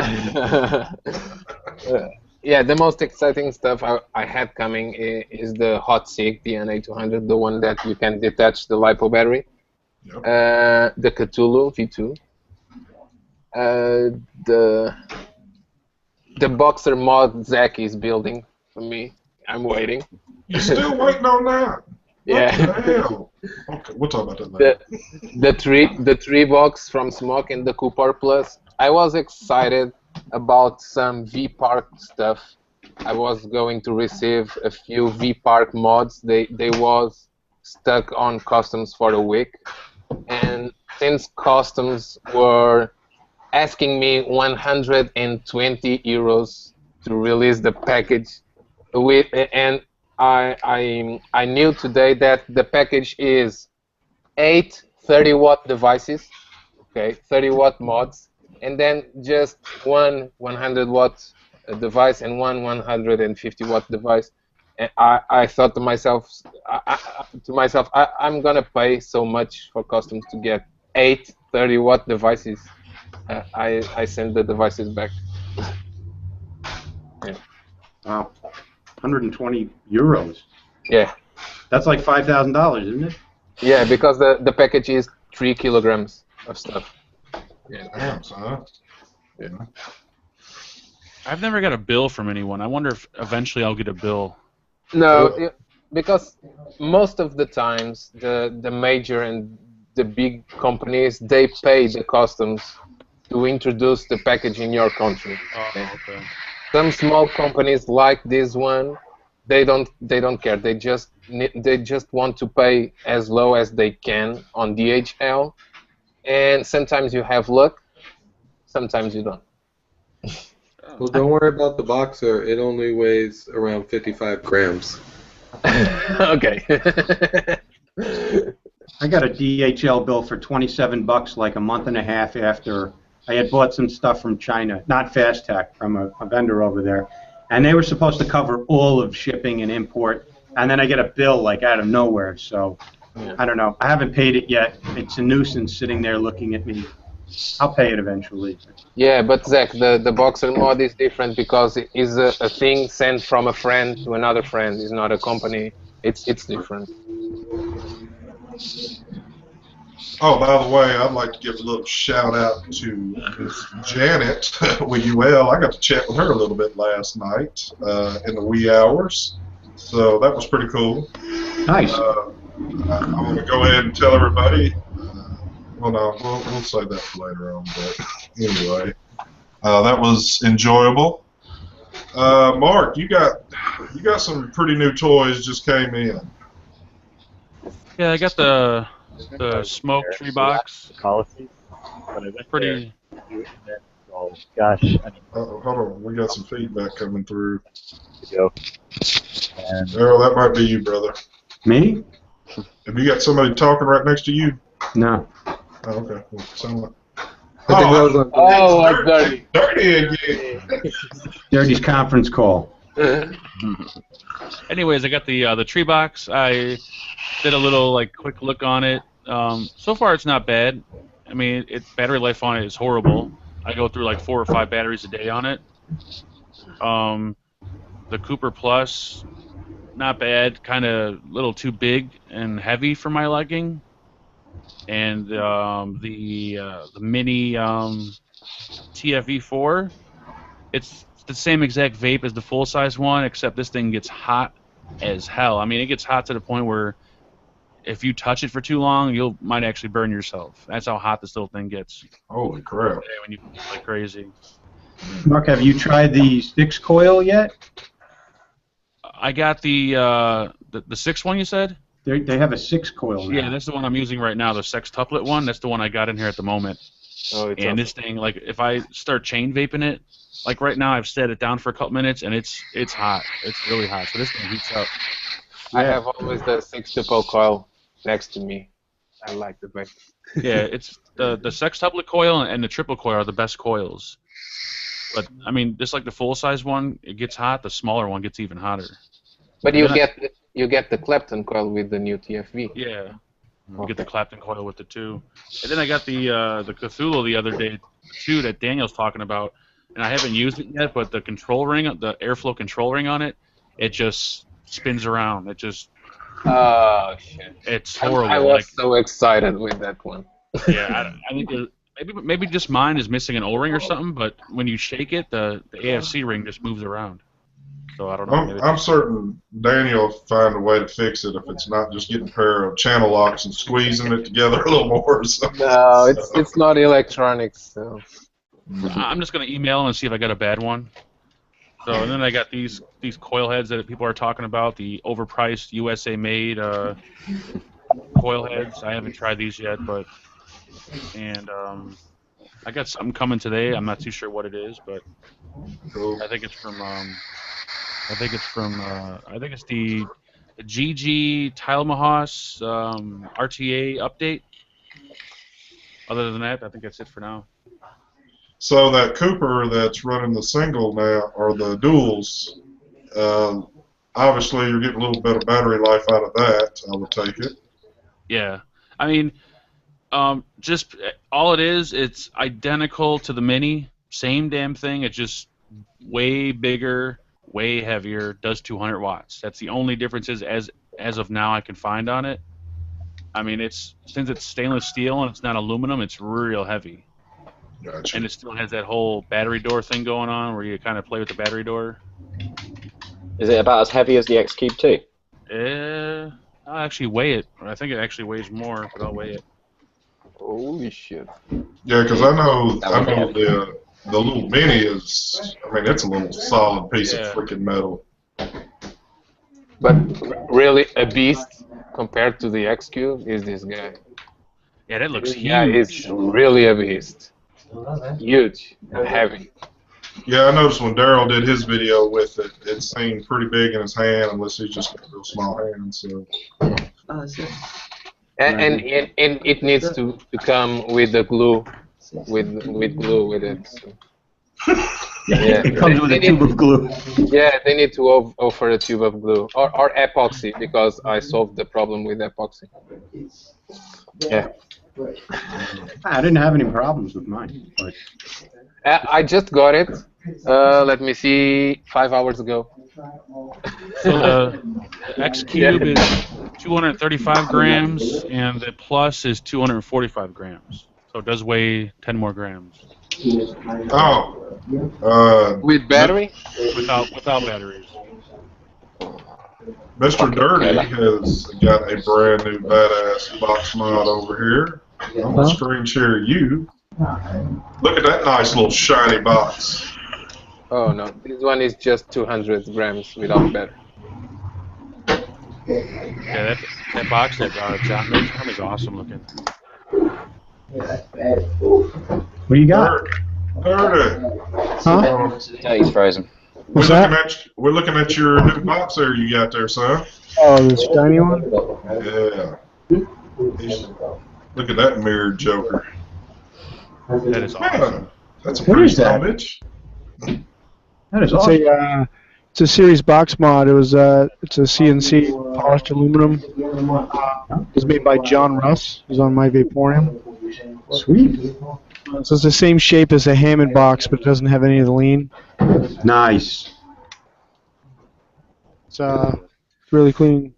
there. Yeah, the most exciting stuff I had coming is the hot SIG, the NA200, the one that you can detach the LiPo battery. Yep. The Cthulhu V2. The Boxer mod Zach is building for me. I'm waiting. You still waiting on that? Yeah. What the hell? Okay, we'll talk about that later. The three box from Smoke and the Cooper Plus. I was excited about some V-Park stuff. I was going to receive a few V-Park mods. They was stuck on customs for a week, and since customs were asking me 120 euros to release the package with, and I knew today that the package is 8 30-watt devices, okay, 30-watt mods, and then just one 100-watt device and one 150-watt device. And I thought to myself, I'm gonna pay so much for customs to get 8 30-watt devices. I sent the devices back. Yeah. Wow, 120 euros. Yeah. That's like $5,000, isn't it? Yeah, because the package is 3 kilograms of stuff. Yeah. Damn, son. Yeah. I've never got a bill from anyone. I wonder if eventually I'll get a bill. No, because most of the times the major and the big companies, they pay the customs to introduce the package in your country. Oh, okay. Some small companies like this one, they don't care. They just want to pay as low as they can on DHL, and sometimes you have luck, sometimes you don't. Well, don't worry about the boxer. It only weighs around 55 grams. Okay. I got a DHL bill for $27 like a month and a half after I had bought some stuff from China, not Fast Tech, from a vendor over there, and they were supposed to cover all of shipping and import, and then I get a bill like out of nowhere. So I don't know. I haven't paid it yet. It's a nuisance sitting there looking at me. I'll pay it eventually. Yeah, but Zach, the boxer mod is different because it is a thing sent from a friend to another friend. It's not a company. It's different. Oh, by the way, I'd like to give a little shout out to Miss Janet with UL. I got to chat with her a little bit last night in the wee hours, so that was pretty cool. Nice. I'm going to go ahead and tell everybody. Well, no, we'll save that for later on. But anyway, that was enjoyable. Mark, you got some pretty new toys just came in. Yeah, I got the smoke tree box. Policies, but I went Pretty. there, you in there, so gosh, I mean, Hold on, we got some feedback coming through. video. And Errol, that might be you, brother. Me? Have you got somebody talking right next to you? No. Oh, okay. Well, sound like. I think that was on. Oh, that's dirty. Dirty again. Dirty's conference call. Anyways, I got the tree box. I did a little quick look on it. So far, it's not bad. I mean, battery life on it is horrible. I go through like 4 or 5 batteries a day on it. The Cooper Plus, not bad. Kind of a little too big and heavy for my liking. And the mini TFV4, it's the same exact vape as the full-size one, except this thing gets hot as hell. I mean, it gets hot to the point where if you touch it for too long, you might actually burn yourself. That's how hot this little thing gets. Holy crap. When you like crazy. Mark, have you tried the 6 coil yet? I got the 6 one you said? They have a 6 coil now. Yeah, that's the one I'm using right now, the sextuplet one. That's the one I got in here at the moment. Oh, it's And this thing, like, if I start chain vaping it, like right now I've set it down for a couple minutes, and it's hot. It's really hot. So this thing heats up. I have always the 6-dipole coil next to me. I like the vape. Yeah, it's the sextuplet coil and the triple coil are the best coils. But I mean, just like the full size one, it gets hot. The smaller one gets even hotter. But you get the Clapton coil with the new TFV. Yeah, you get the Clapton coil with it too. And then I got the Cthulhu the other day too that Daniel's talking about, and I haven't used it yet. But the control ring, the airflow control ring on it, it just spins around. It just Shit. it's horrible. I was so excited with that one. Yeah, I think maybe just mine is missing an O-ring or something. But when you shake it, the AFC ring just moves around. So I don't know. I'm certain Daniel will find a way to fix it if it's not just getting a pair of channel locks and squeezing it together a little more or something. No, it's not electronics. So. I'm just gonna email and see if I got a bad one. So and then I got these coil heads that people are talking about, the overpriced USA made coil heads. I haven't tried these yet, but I got something coming today. I'm not too sure what it is, but Cool. I think it's from I think it's from I think it's the GG Tilemahos RTA update. Other than that, I think that's it for now. So that Cooper that's running the single now, or the duals, obviously you're getting a little bit of battery life out of that, I would take it. Yeah, I mean, just all it is, it's identical to the Mini, same damn thing. It's just way bigger, way heavier, does 200 watts. That's the only difference is as of now I can find on it. I mean, since it's stainless steel and it's not aluminum, it's real heavy. Gotcha. And it still has that whole battery door thing going on where you kind of play with the battery door. Is it about as heavy as the X Cube 2? I'll actually weigh it. I think it actually weighs more, but I'll weigh it. Holy shit. Yeah, because I know That would be the little Mini is, I mean, it's a little solid piece of freaking metal. But really, a beast compared to the X Cube is this guy. Yeah, that looks huge. Yeah, it's really a beast. Huge and heavy. Yeah, I noticed when Daryl did his video with it, it seemed pretty big in his hand, unless he's just got real small hands. So. And it needs to come with the glue, with glue with it. So. Yeah, It comes with a tube of glue. Yeah, they need to offer a tube of glue or epoxy, because I solved the problem with epoxy. Yeah. I didn't have any problems with mine. But I just got it. Let me see, 5 hours ago. So the X Cube is 235 grams, and the Plus is 245 grams. So it does weigh 10 more grams. Oh. With battery? Without batteries. Mr. Dirty has got a brand new badass box mod over here. I'm going to screen share you. Look at that nice little shiny box. Oh no, this one is just 200 grams without battery. Yeah, that box that John made for him is awesome looking. what do you got? Dirty. Huh? Yeah, he's frozen. What's that? We're looking at your new box there you got there, son. Oh, this shiny one? Yeah. Look at that mirrored Joker. That is awesome. That's a What pretty is that? bitch. That is It's awesome. it's a series box mod. It's a CNC polished aluminum. It was made by John Russ. He's on my Vaporium. Sweet. So it's the same shape as a Hammond box, but it doesn't have any of the lean. Nice. It's really clean.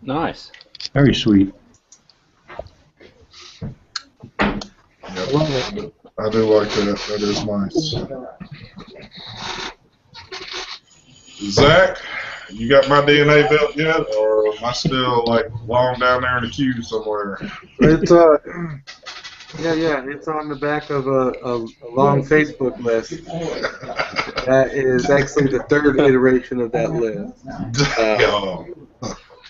Nice. Very sweet. I do like that. That is nice. Zach, you got my DNA built yet, or am I still like long down there in the queue somewhere? It's it's on the back of a long Facebook list. That is actually the third iteration of that list.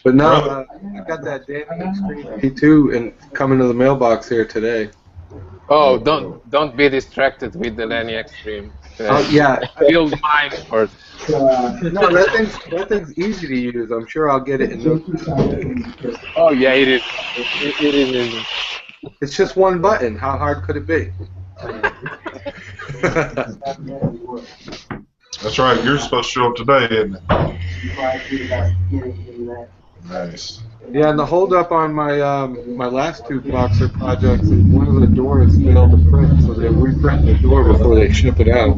But no, I got that Danny Extreme V2 and coming to the mailbox here today. Oh, don't be distracted with the Lenny Extreme. Yeah. Build mine first. No, that thing's easy to use. I'm sure I'll get it in no time. Oh yeah, it is. It is easy. It's just one button. How hard could it be? That's right. You're supposed to show up today, isn't it? Nice. Yeah, and the holdup on my my last two Boxer projects is one of the doors failed to print, so they reprint the door before they ship it out.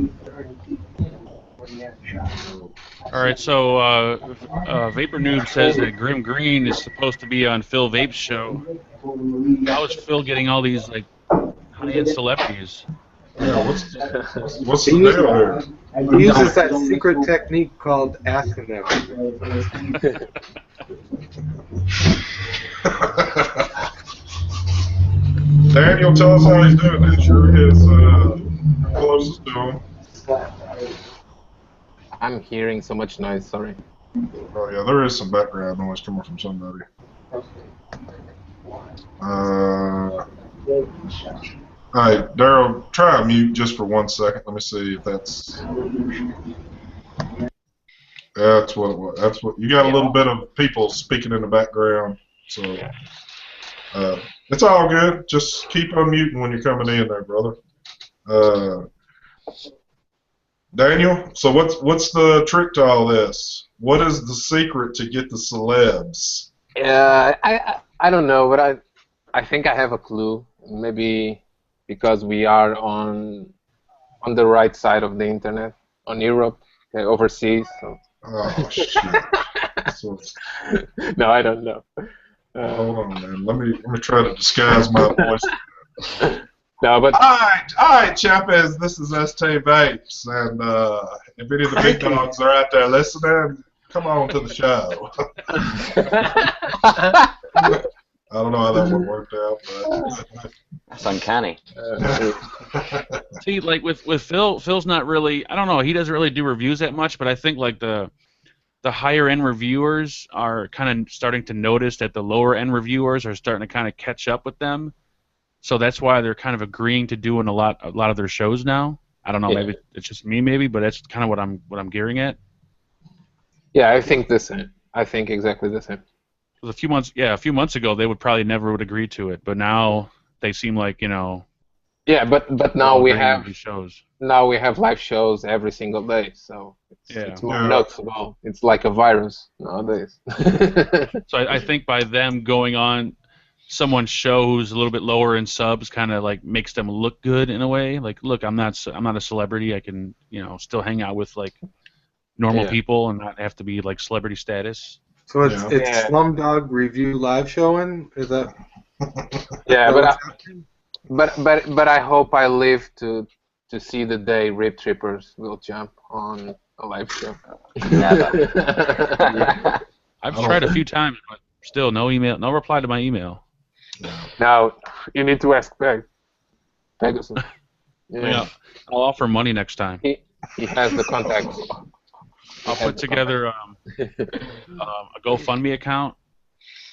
All right, so Vapor Noob says that Grim Green is supposed to be on Phil Vape's show. How is Phil getting all these like high-end celebrities? Yeah, what's the deal here? He uses that secret technique called asking them. Daniel, tell us how he's doing this. You're his closest to him. I'm hearing so much noise. Sorry. Oh yeah, there is some background noise coming from somebody. All right, Daryl, try a mute just for 1 second. Let me see if that's what it was. That's what you got. A little bit of people speaking in the background, so it's all good. Just keep unmuting when you're coming in there, brother. Daniel, so what's the trick to all this? What is the secret to get the celebs? I don't know, but I think I have a clue. Maybe because we are on the right side of the internet, on Europe, okay, overseas. So. Oh shit! So, No, I don't know. hold on, man. Let me try to disguise my voice. No, but all right, chappies. This is ST Vapes, and if any of the big dogs are out there listening, come on to the show. I don't know how that one worked out, but That's uncanny. See, like with Phil, Phil's not really. I don't know. He doesn't really do reviews that much, but I think like the higher end reviewers are kind of starting to notice that the lower end reviewers are starting to kind of catch up with them. So that's why they're kind of agreeing to doing a lot of their shows now. I don't know. Yeah. Maybe it's just me, maybe, but that's kind of what I'm gearing at. yeah, I think the same. I think exactly the same. A few months ago they would probably never would agree to it, but now they seem like Yeah, but now all we agreeing to have these shows. now we have live shows every single day, so it's more Yeah. noticeable. It's like a virus nowadays. So I think by them going on someone's show who's a little bit lower in subs, kind of like makes them look good in a way. Like, look, I'm not a celebrity. I can still hang out with like normal Yeah. people and not have to be like celebrity status. So it's Yeah. it's Yeah. Slumdog Review live showing. Is that? Yeah, that what's happening? but I hope I live to see the day Rip Trippers will jump on a live show. Never. I've I don't tried a think- few times, but still no email, no reply to my email. Now you need to ask Pegasus. Yeah. I'll offer money next time. He has the contacts. I'll put together a GoFundMe account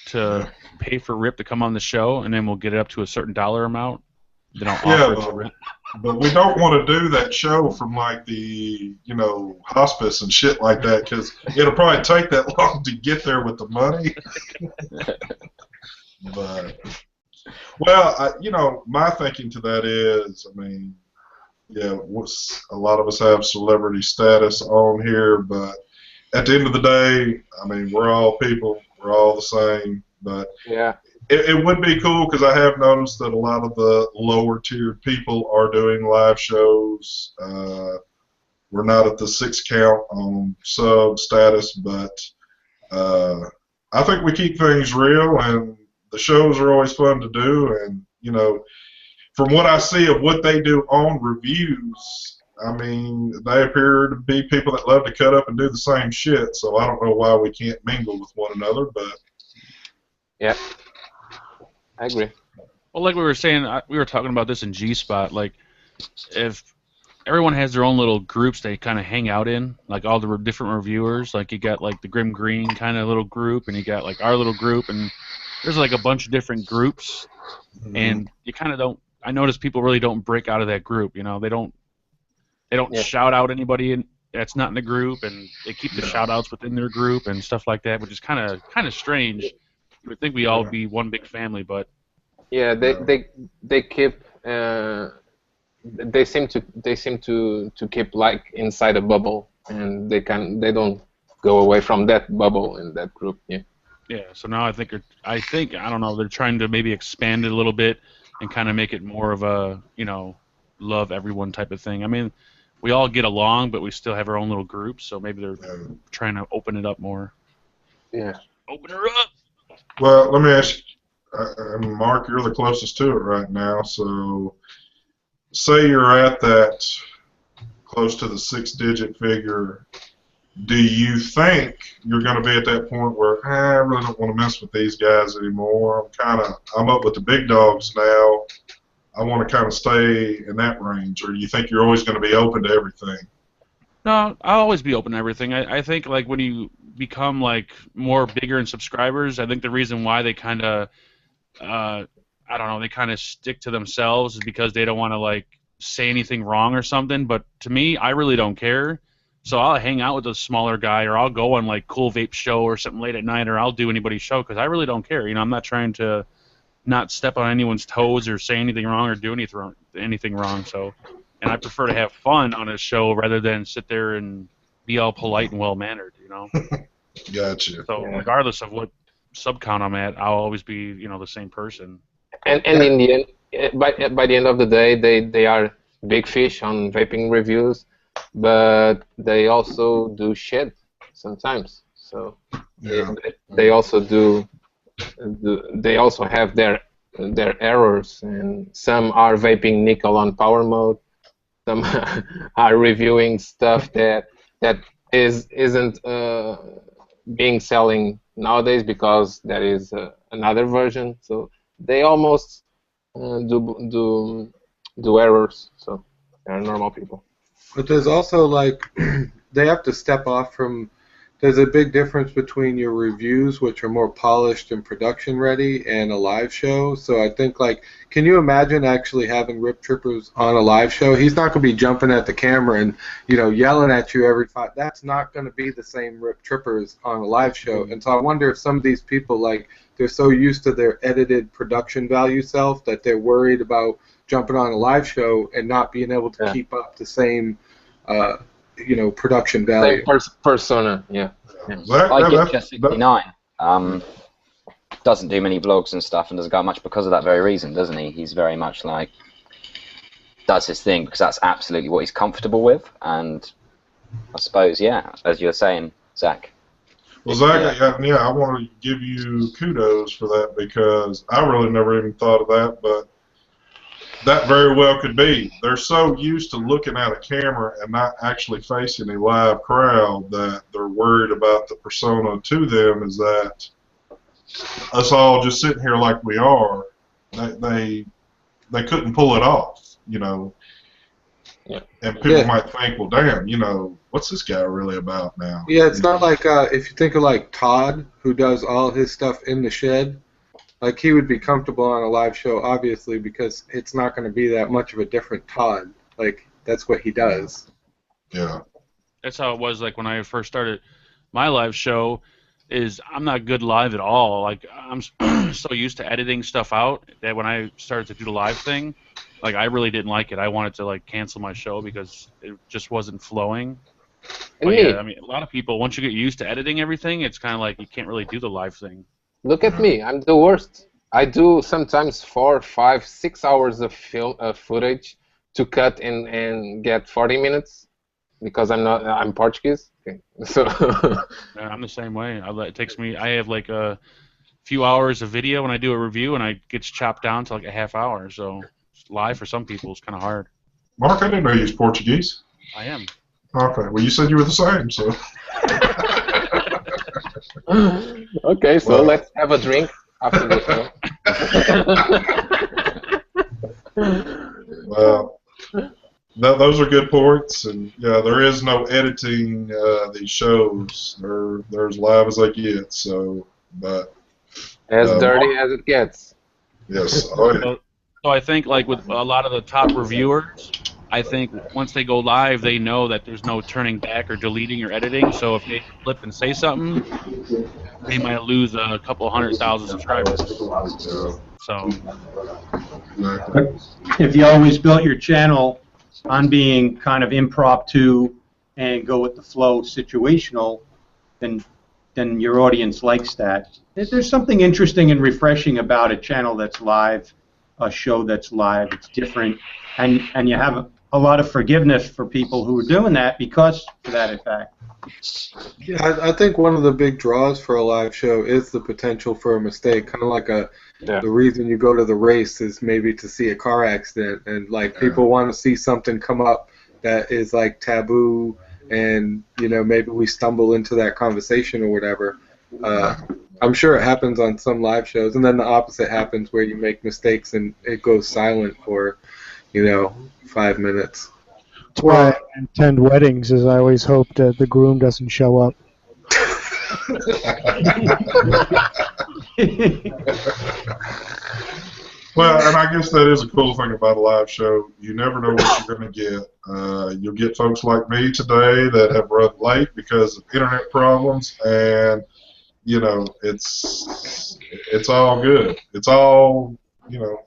to pay for Rip to come on the show, and then we'll get it up to a certain dollar amount. Then I'll offer it to Rip. but we don't want to do that show from like the hospice and shit like that because it'll probably take that long to get there with the money. But my thinking to that is, I mean, yeah, a lot of us have celebrity status on here, but at the end of the day, I mean, we're all people, we're all the same. But Yeah. it would be cool because I have noticed that a lot of the lower tiered people are doing live shows. We're not at the 6 count on sub status, but I think we keep things real, and the shows are always fun to do. And from what I see of what they do on reviews, I mean, they appear to be people that love to cut up and do the same shit. So I don't know why we can't mingle with one another, but Yeah. I agree. Well, like we were saying, we were talking about this in G Spot. Like, if everyone has their own little groups they kind of hang out in, like all the different reviewers. Like you got like the Grim Green kind of little group, and you got like our little group, and there's like a bunch of different groups, and you kind of don't. I notice people really don't break out of that group. They don't Yeah. shout out anybody that's not in the group, and they keep the shout outs within their group and stuff like that, which is kind of strange. You would think we all be one big family, but Yeah, they keep they seem to keep like inside a bubble, and they don't go away from that bubble in that group. Yeah. yeah. So now I think I don't know. They're trying to maybe expand it a little bit and kind of make it more of a love everyone type of thing. I mean, we all get along, but we still have our own little groups. So maybe they're trying to open it up more. Yeah. Open her up. well, let me ask you, Mark, you're the closest to it right now. So say you're at that close to the 6-digit figure. Do you think you're going to be at that point where I really don't want to mess with these guys anymore? I'm up with the big dogs now. I want to kind of stay in that range, or do you think you're always going to be open to everything? No, I'll always be open to everything. I think like when you become like more bigger in subscribers, I think the reason why they kind of I don't know, they kind of stick to themselves because they don't want to like say anything wrong or something. But to me, I really don't care. So I'll hang out with a smaller guy, or I'll go on like Cool Vape show or something late at night, or I'll do anybody's show because I really don't care. You know, I'm not trying to not step on anyone's toes or say anything wrong or do anything wrong. So, and I prefer to have fun on a show rather than sit there and be all polite and well mannered. You know. Gotcha. So regardless of what sub count I'm at, I'll always be, you know, the same person. And in the end, by the end of the day, they are big fish on vaping reviews, but they also do shit sometimes. So Yeah. they also they also have their errors, and some are vaping nickel on power mode. Some are reviewing stuff that isn't being selling nowadays because there is another version. So they almost do errors. So they're normal people. But there's also like they have to step off from. There's a big difference between your reviews, which are more polished and production ready, and a live show. So I think, like, can you imagine actually having Rip Trippers on a live show? He's not going to be jumping at the camera and, you know, yelling at you every 5. That's not going to be the same Rip Trippers on a live show. And so I wonder if some of these people, like, they're so used to their edited production value self that they're worried about jumping on a live show and not being able to keep up the same you know, production value. Same persona, yeah. I get just 69. Doesn't do many vlogs and stuff, and doesn't go much because of that very reason, doesn't he? He's very much like does his thing because that's absolutely what he's comfortable with, and I suppose, yeah, as you were saying, Zach. Well, Zach, yeah, I want to give you kudos for that because I really never even thought of that, but that very well could be. They're so used to looking at a camera and not actually facing a live crowd that they're worried about the persona to them is that us all just sitting here like we are, they couldn't pull it off, you know. Yeah. And people might think, well, damn, you know, what's this guy really about now? Yeah, it's not like if you think of like Todd, who does all his stuff in the shed. Like, he would be comfortable on a live show, obviously, because it's not going to be that much of a different Todd. Like, that's what he does. Yeah. That's how it was, like, when I first started my live show, is I'm not good live at all. Like, I'm so used to editing stuff out that when I started to do the live thing, like, I really didn't like it. I wanted to, like, cancel my show because it just wasn't flowing. But, yeah, I mean, a lot of people, once you get used to editing everything, it's kind of like you can't really do the live thing. Look at me, I'm the worst. I do sometimes 4, 5, 6 hours of footage to cut and get 40 minutes because I'm Portuguese. Okay. So yeah, I'm the same way. It takes me. I have like a few hours of video when I do a review, and it gets chopped down to like a half hour. So live for some people is kind of hard. Mark, I didn't know you was Portuguese. I am. Okay, well, you said you were the same, so. Okay, so let's have a drink after the show. Well, those are good points, and yeah, there is no editing these shows. They're as live as they get. So, but as dirty as it gets. Yes. So I think like with a lot of the top reviewers, I think once they go live, they know that there's no turning back or deleting or editing. So if they flip and say something, they might lose a couple 100,000 subscribers. So if you always built your channel on being kind of impromptu and go with the flow, situational, then your audience likes that. There's something interesting and refreshing about a channel that's live, a show that's live. It's different, and you have a lot of forgiveness for people who are doing that because of that effect. Yeah, I think one of the big draws for a live show is the potential for a mistake. Kind of like the reason you go to the race is maybe to see a car accident, and like people want to see something come up that is like taboo, and you know maybe we stumble into that conversation or whatever. I'm sure it happens on some live shows, and then the opposite happens where you make mistakes and it goes silent for 5 minutes. That's why I attend weddings, is I always hope that the groom doesn't show up. Well, and I guess that is a cool thing about a live show. You never know what you're going to get. You'll get folks like me today that have run late because of internet problems, and you know, it's all good. It's all, you know.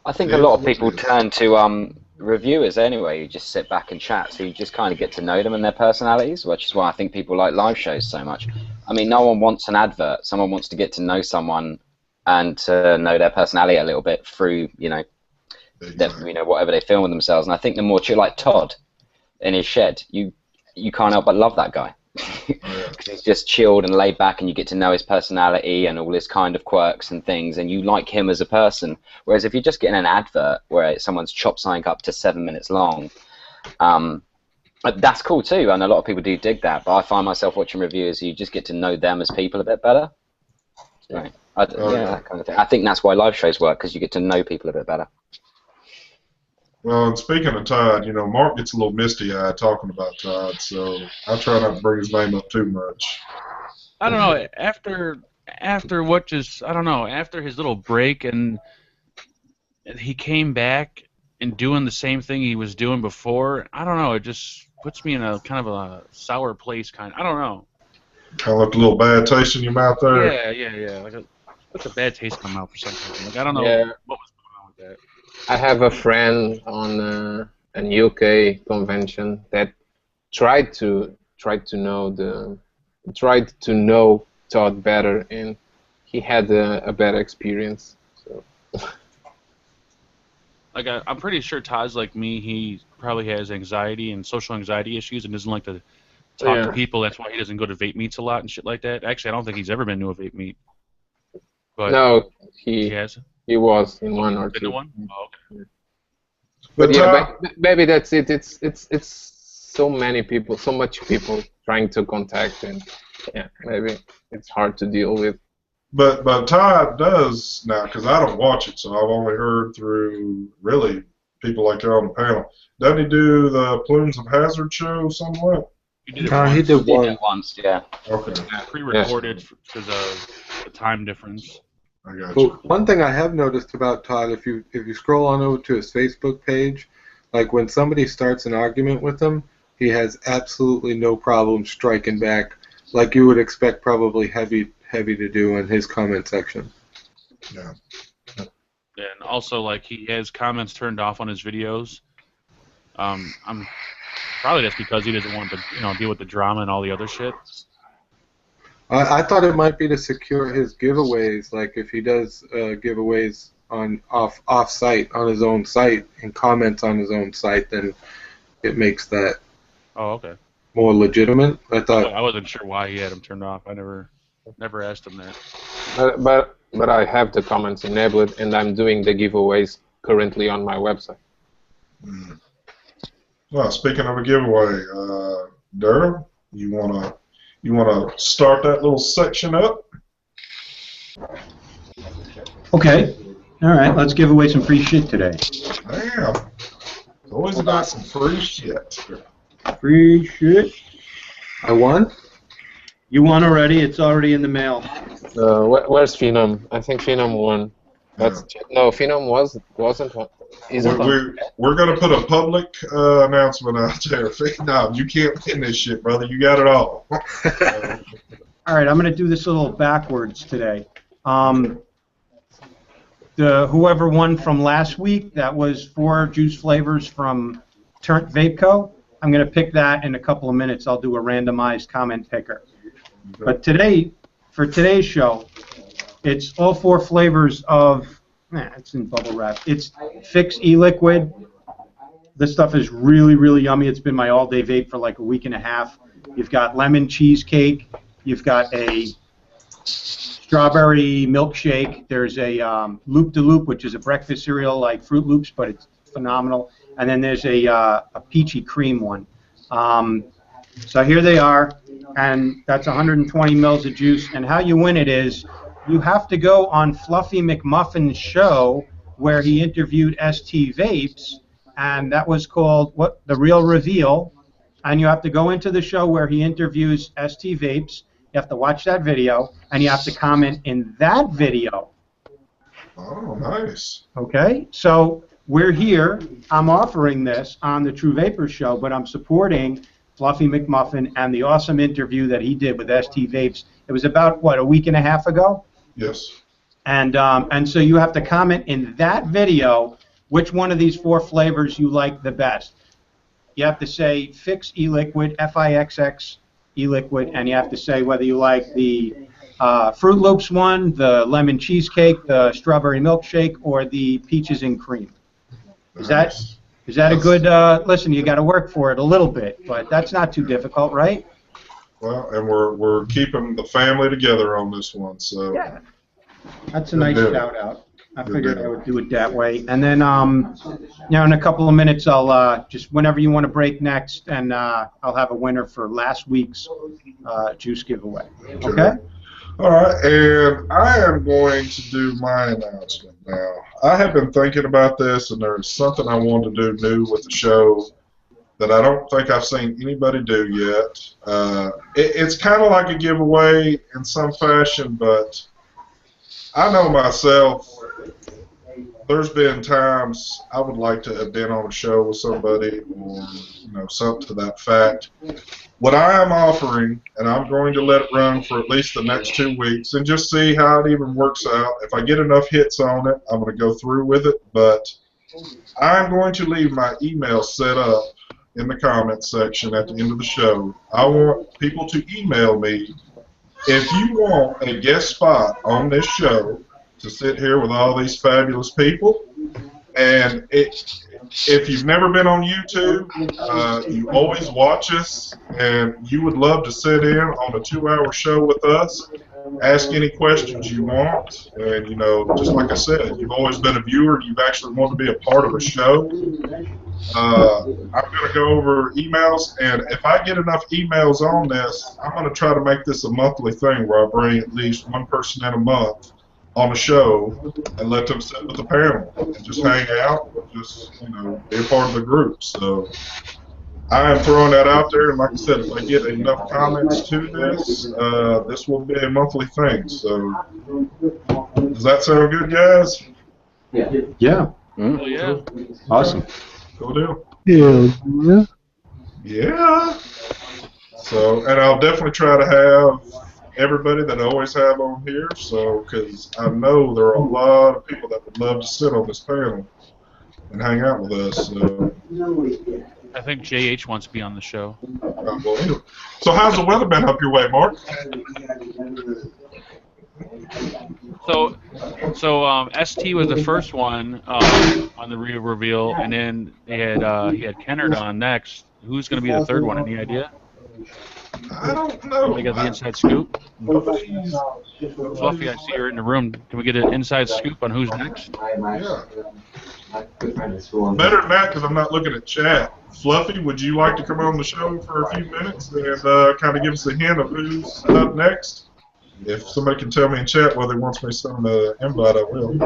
I think It a is lot of what it people is. turn to reviewers anyway. You just sit back and chat, so you just kind of get to know them and their personalities, which is why I think people like live shows so much. I mean, no one wants an advert. Someone wants to get to know someone and to know their personality a little bit through, Exactly. whatever they film with themselves. And I think the more like Todd in his shed, you can't help but love that guy. Because he's just chilled and laid back, and you get to know his personality and all his kind of quirks and things, and you like him as a person. Whereas if you're just getting an advert where someone's chopped something up to 7 minutes long, that's cool too, and a lot of people do dig that. But I find myself watching reviews, you just get to know them as people a bit better. Right. That kind of thing. I think that's why live shows work, because you get to know people a bit better. Well, and speaking of Todd, you know, Mark gets a little misty-eyed talking about Todd, so I try not to bring his name up too much. I don't know. After what just I don't know. After his little break and he came back and doing the same thing he was doing before. I don't know. It just puts me in a kind of a sour place. I don't know. Kind of left a little bad taste in your mouth there. Yeah. Like a bad taste in my mouth for some reason. Like I don't know what was going on with that. I have a friend on an UK convention that tried to know Todd better, and he had a bad experience. So. Like I'm pretty sure Todd's like me. He probably has anxiety and social anxiety issues and doesn't like to talk to people. That's why he doesn't go to vape meets a lot and shit like that. Actually, I don't think he's ever been to a vape meet. But no, he has. He was in one or Been two. to one? Oh, okay. But yeah, maybe that's it. It's so many people, so much people trying to contact, and yeah, maybe it's hard to deal with. But Todd does now, because I don't watch it, so I've only heard through really people like you on the panel. Doesn't he do the Plumes of Hazard show somewhat? He did it he did one. Once, yeah. Okay. Pre-recorded because of the time difference. I got Well, you. one thing I have noticed about Todd, if you scroll on over to his Facebook page, like when somebody starts an argument with him, he has absolutely no problem striking back, like you would expect probably heavy to do in his comment section. Yeah. And also, like, he has comments turned off on his videos. I'm probably that's because he doesn't want to, deal with the drama and all the other shit. I thought it might be to secure his giveaways, like if he does giveaways on off site on his own site and comments on his own site, then it makes that okay. more legitimate. I thought I wasn't sure why he had them turned off. I never asked him that. But I have the comments enabled, and I'm doing the giveaways currently on my website. Well, speaking of a giveaway, Daryl, you wanna start that little section up? Okay. All right. Let's give away some free shit today. Damn. Always about some free shit. Free shit. I won. You won already. It's already in the mail. Where's Phenom? I think Phenom won. No, Phenom wasn't one. We're gonna put a public announcement out there. No, you can't win this shit, brother. You got it all. All right, I'm going to do this a little backwards today. Whoever won from last week, that was 4 juice flavors from Turnt Vape Co. I'm going to pick that in a couple of minutes. I'll do a randomized comment picker. But today, for today's show, it's all 4 flavors of. It's in bubble wrap. It's Fix E-Liquid. This stuff is really, really yummy. It's been my all-day vape for like a week and a half. You've got lemon cheesecake. You've got a strawberry milkshake. There's a Loop de Loop, which is a breakfast cereal like Fruit Loops, but it's phenomenal. And then there's a peachy cream one. So here they are, and that's 120 mils of juice. And how you win it is you have to go on Fluffy McMuffin's show where he interviewed ST Vapes, and that was called The Real Reveal. And you have to go into the show where he interviews ST Vapes. You have to watch that video, and you have to comment in that video Oh, nice. Okay, so we're here. I'm offering this on the True Vapor Show, but I'm supporting Fluffy McMuffin and the awesome interview that he did with ST Vapes. It was about, what, a week and a half ago? Yes. And so you have to comment in that video which one of these 4 flavors you like the best. You have to say Fix e-liquid, F-I-X-X e-liquid, and you have to say whether you like the Fruit Loops one, the lemon cheesecake, the strawberry milkshake, or the peaches and cream. Is that a good, listen, you got to work for it a little bit, but that's not too difficult, right? Well, and we're keeping the family together on this one, so. Yeah. That's a nice shout out. I figured I would do it that way. And then, you know, in a couple of minutes, I'll just whenever you want to break next, and I'll have a winner for last week's juice giveaway. Okay? All right, and I am going to do my announcement now. I have been thinking about this, and there's something I want to do new with the show that I don't think I've seen anybody do yet. It's kind of like a giveaway in some fashion, but I know myself, there's been times I would like to have been on a show with somebody or, you know, something to that fact. What I am offering, and I'm going to let it run for at least the next 2 weeks and just see how it even works out. If I get enough hits on it, I'm going to go through with it, but I'm going to leave my email set up in the comments section at the end of the show. I want people to email me if you want a guest spot on this show to sit here with all these fabulous people. And if you've never been on YouTube, you always watch us, and you would love to sit in on a 2-hour show with us, ask any questions you want, and, you know, just like I said, you've always been a viewer, you've actually wanted to be a part of a show. I'm going to go over emails, and if I get enough emails on this, I'm going to try to make this a monthly thing where I bring at least one person in a month on a show and let them sit with the panel and just hang out and just, you know, be a part of the group. So I am throwing that out there, and like I said, if I get enough comments to this, this will be a monthly thing. So does that sound good, guys? Yeah. Oh, yeah. Awesome. Cool deal. Yeah. Yeah. So, and I'll definitely try to have everybody that I always have on here, so, because I know there are a lot of people that would love to sit on this panel and hang out with us. So. I think JH wants to be on the show. So how's the weather been up your way, Mark? So ST was the first one on the reveal, and then he had Kennard on next. Who's going to be the third one? Any idea? I don't know. We got the inside scoop. Fluffy, I see you're in the room. Can we get an inside scoop on who's next? Yeah. Better than that, because I'm not looking at chat. Fluffy, would you like to come on the show for a few minutes and kind of give us a hint of who's up next? If somebody can tell me in chat whether he wants me to send the invite, I will.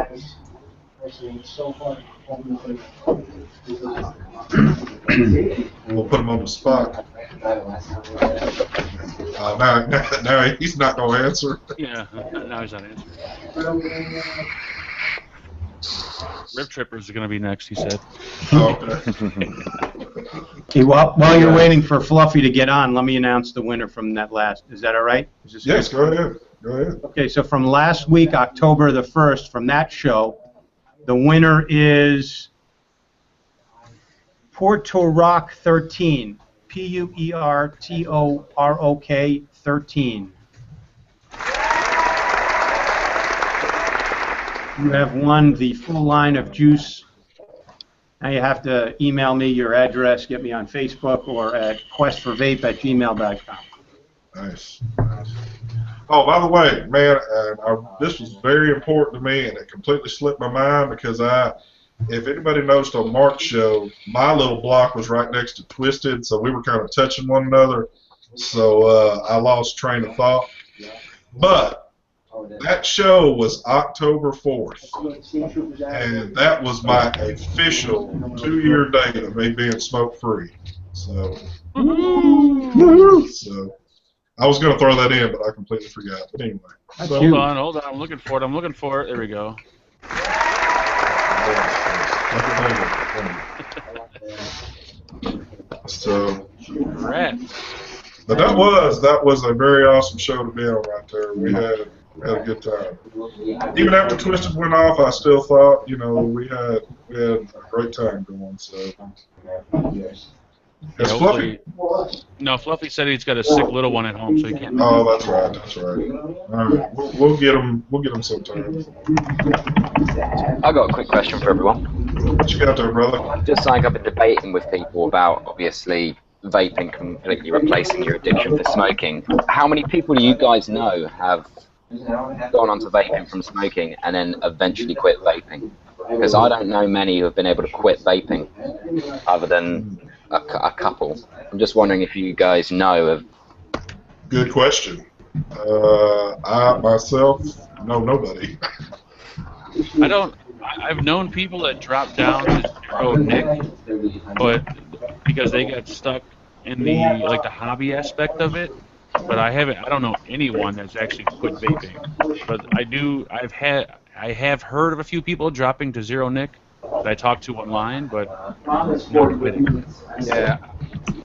We'll put him on the spot. Now he's not going to answer. Yeah, now he's not answering. Rib Trippers are going to be next, he said. Oh, okay. Okay, while you're waiting for Fluffy to get on, let me announce the winner from that last. Is that all right? Is this Yes, good? go ahead. Go ahead. Okay, so from last week, October the 1st, from that show, the winner is Puertorok 13. Puertorok 13. You have won the full line of juice. Now you have to email me your address, get me on Facebook, or at questforvape@gmail.com. Nice. Oh, by the way, man, this was very important to me, and it completely slipped my mind because if anybody noticed on Mark's show, my little block was right next to Twisted, so we were kind of touching one another. So I lost train of thought. But that show was October 4th, and that was my official 2-year date of me being smoke-free. So I was going to throw that in, but I completely forgot. But anyway. Hold on. I'm looking for it. There we go. So, Congrats. but that was a very awesome show to be on right there. We had a good time. Even after Twisted went off, I still thought, you know, we had a great time going. So, it's Fluffy. No, Fluffy said he's got a sick little one at home, so he can't. Oh, that's right. That's right. All right, we'll get him. We'll get him sometime. I got a quick question for everyone. What you got there, brother? Just like I've been debating with people about, obviously, vaping completely replacing your addiction for smoking. How many people do you guys know have gone on to vaping from smoking and then eventually quit vaping? Because I don't know many who have been able to quit vaping other than a couple. I'm just wondering if you guys know of. Good question. I myself know nobody. I've known people that dropped down to zero nic, but because they got stuck in the hobby aspect of it. But I don't know anyone that's actually quit vaping. But I have heard of a few people dropping to zero nic that I talked to online, but no quitting. Yeah,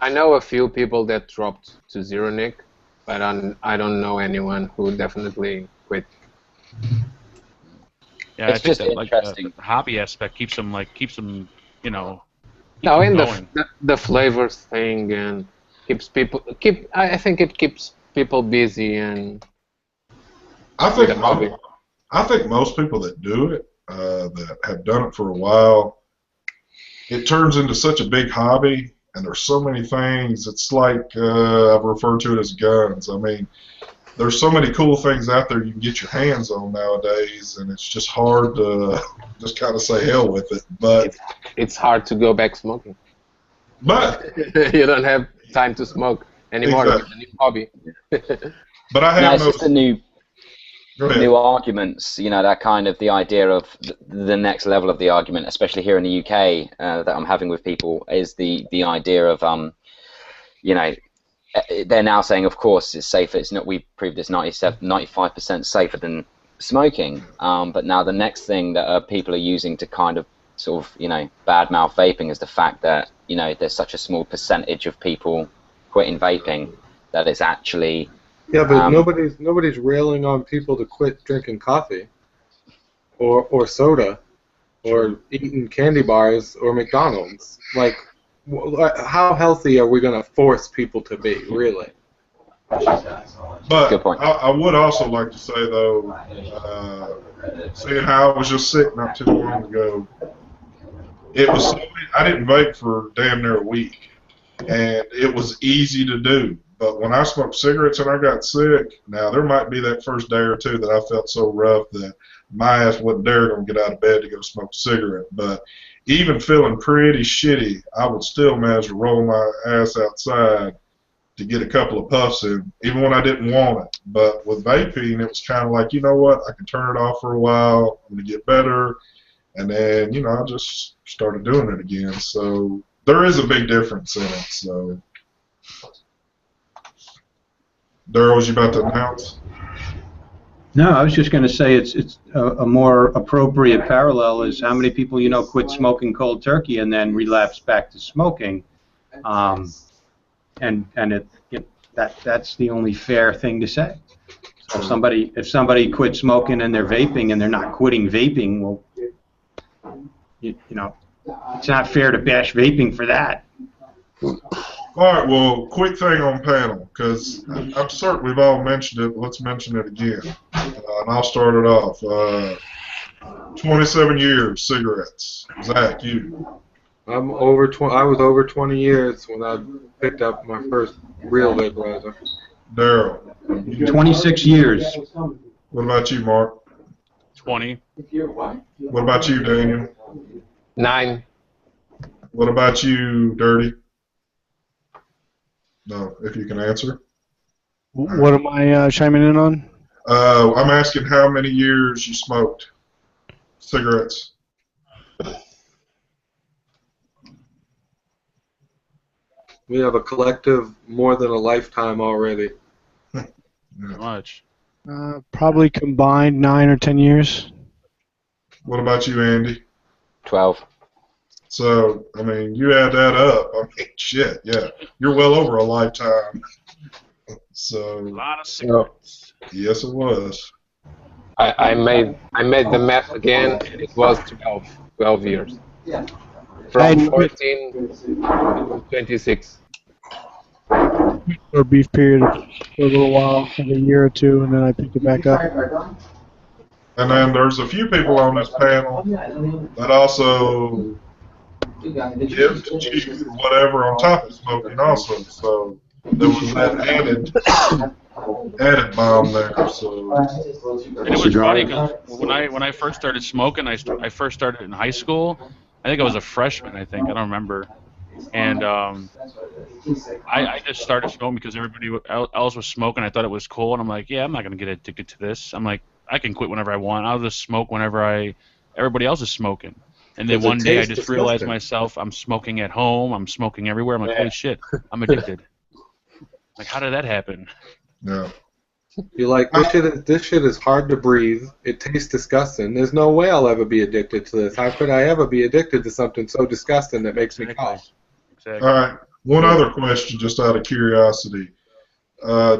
I know a few people that dropped to zero nic, but I don't know anyone who definitely quit. Yeah, It's I think just that interesting. the hobby aspect keeps them you know, keeps No, them in going. the flavors thing and I think it keeps people busy and I with think a hobby. I think most people that do it, that have done it for a while, it turns into such a big hobby, and there's so many things. It's like I've referred to it as guns. I mean, there's so many cool things out there you can get your hands on nowadays, and it's just hard to just kind of say hell with it. But It's hard to go back smoking. You don't have time to smoke anymore. Exactly. It's a new hobby. But I No, have it's just the Go ahead. new arguments, that kind of the idea of the next level of the argument, especially here in the UK, that I'm having with people, is the idea of, they're now saying, of course, it's safer. It's not. We proved it's 95% safer than smoking. But now the next thing that people are using to kind of sort of, badmouth vaping is the fact that, there's such a small percentage of people quitting vaping that it's actually. Yeah, but nobody's railing on people to quit drinking coffee, or soda, or eating candy bars or McDonald's. Like, how healthy are we going to force people to be, really? But Good point. I would also like to say, though, seeing how I was just sick not too long ago, I didn't vape for damn near a week, and it was easy to do. But when I smoked cigarettes and I got sick, now there might be that first day or two that I felt so rough that my ass wasn't dare going to get out of bed to go smoke a cigarette. But even feeling pretty shitty, I would still manage to roll my ass outside to get a couple of puffs in, even when I didn't want it. But with vaping, it was kind of like, you know what, I can turn it off for a while, I'm going to get better, and then, I just started doing it again. So there is a big difference in it. So, Daryl, was you about to announce? No, I was just going to say it's a more appropriate parallel is how many people quit smoking cold turkey and then relapse back to smoking, and that's the only fair thing to say. So if somebody quits smoking and they're vaping and they're not quitting vaping, well, it's not fair to bash vaping for that. All right, well, quick thing on panel, because I'm certain we've all mentioned it. Let's mention it again. And I'll start it off. 27 years, cigarettes. Zach, you. I was over 20 years when I picked up my first real vaporizer. Daryl. 26 years. What about you, Mark? 20. What about you, Daniel? 9. What about you, Dirty? No, if you can answer. What am I chiming in on? I'm asking how many years you smoked cigarettes. We have a collective more than a lifetime already. Much. Probably combined 9 or 10 years. What about you, Andy? 12. So, I mean, you add that up. I mean, shit, yeah. You're well over a lifetime. A So, lot of So cigarettes. yes, it was. I made the math again, and it was 12 years. From 14 to 26. Or beef period for a little while, like a year or two, and then I picked it back up. And then there's a few people on this panel that also give to chew or whatever on top of smoking also. So there was that added bomb there. So And it was funny because when I first started smoking, I first started in high school. I think I was a freshman. I don't remember. And I just started smoking because everybody else was smoking. I thought it was cool, and I'm like, yeah, I'm not gonna get addicted to this. I'm like, I can quit whenever I want. I'll just smoke whenever everybody else is smoking. And then 'Cause it one day I tastes just realized disgusting. myself, I'm smoking at home, I'm smoking everywhere. I'm like, Yeah. holy shit, I'm addicted. Like, how did that happen? yeah. You're like, this shit is hard to breathe. It tastes disgusting. There's no way I'll ever be addicted to this. How could I ever be addicted to something so disgusting that makes me cough? Exactly. All right. One other question, just out of curiosity.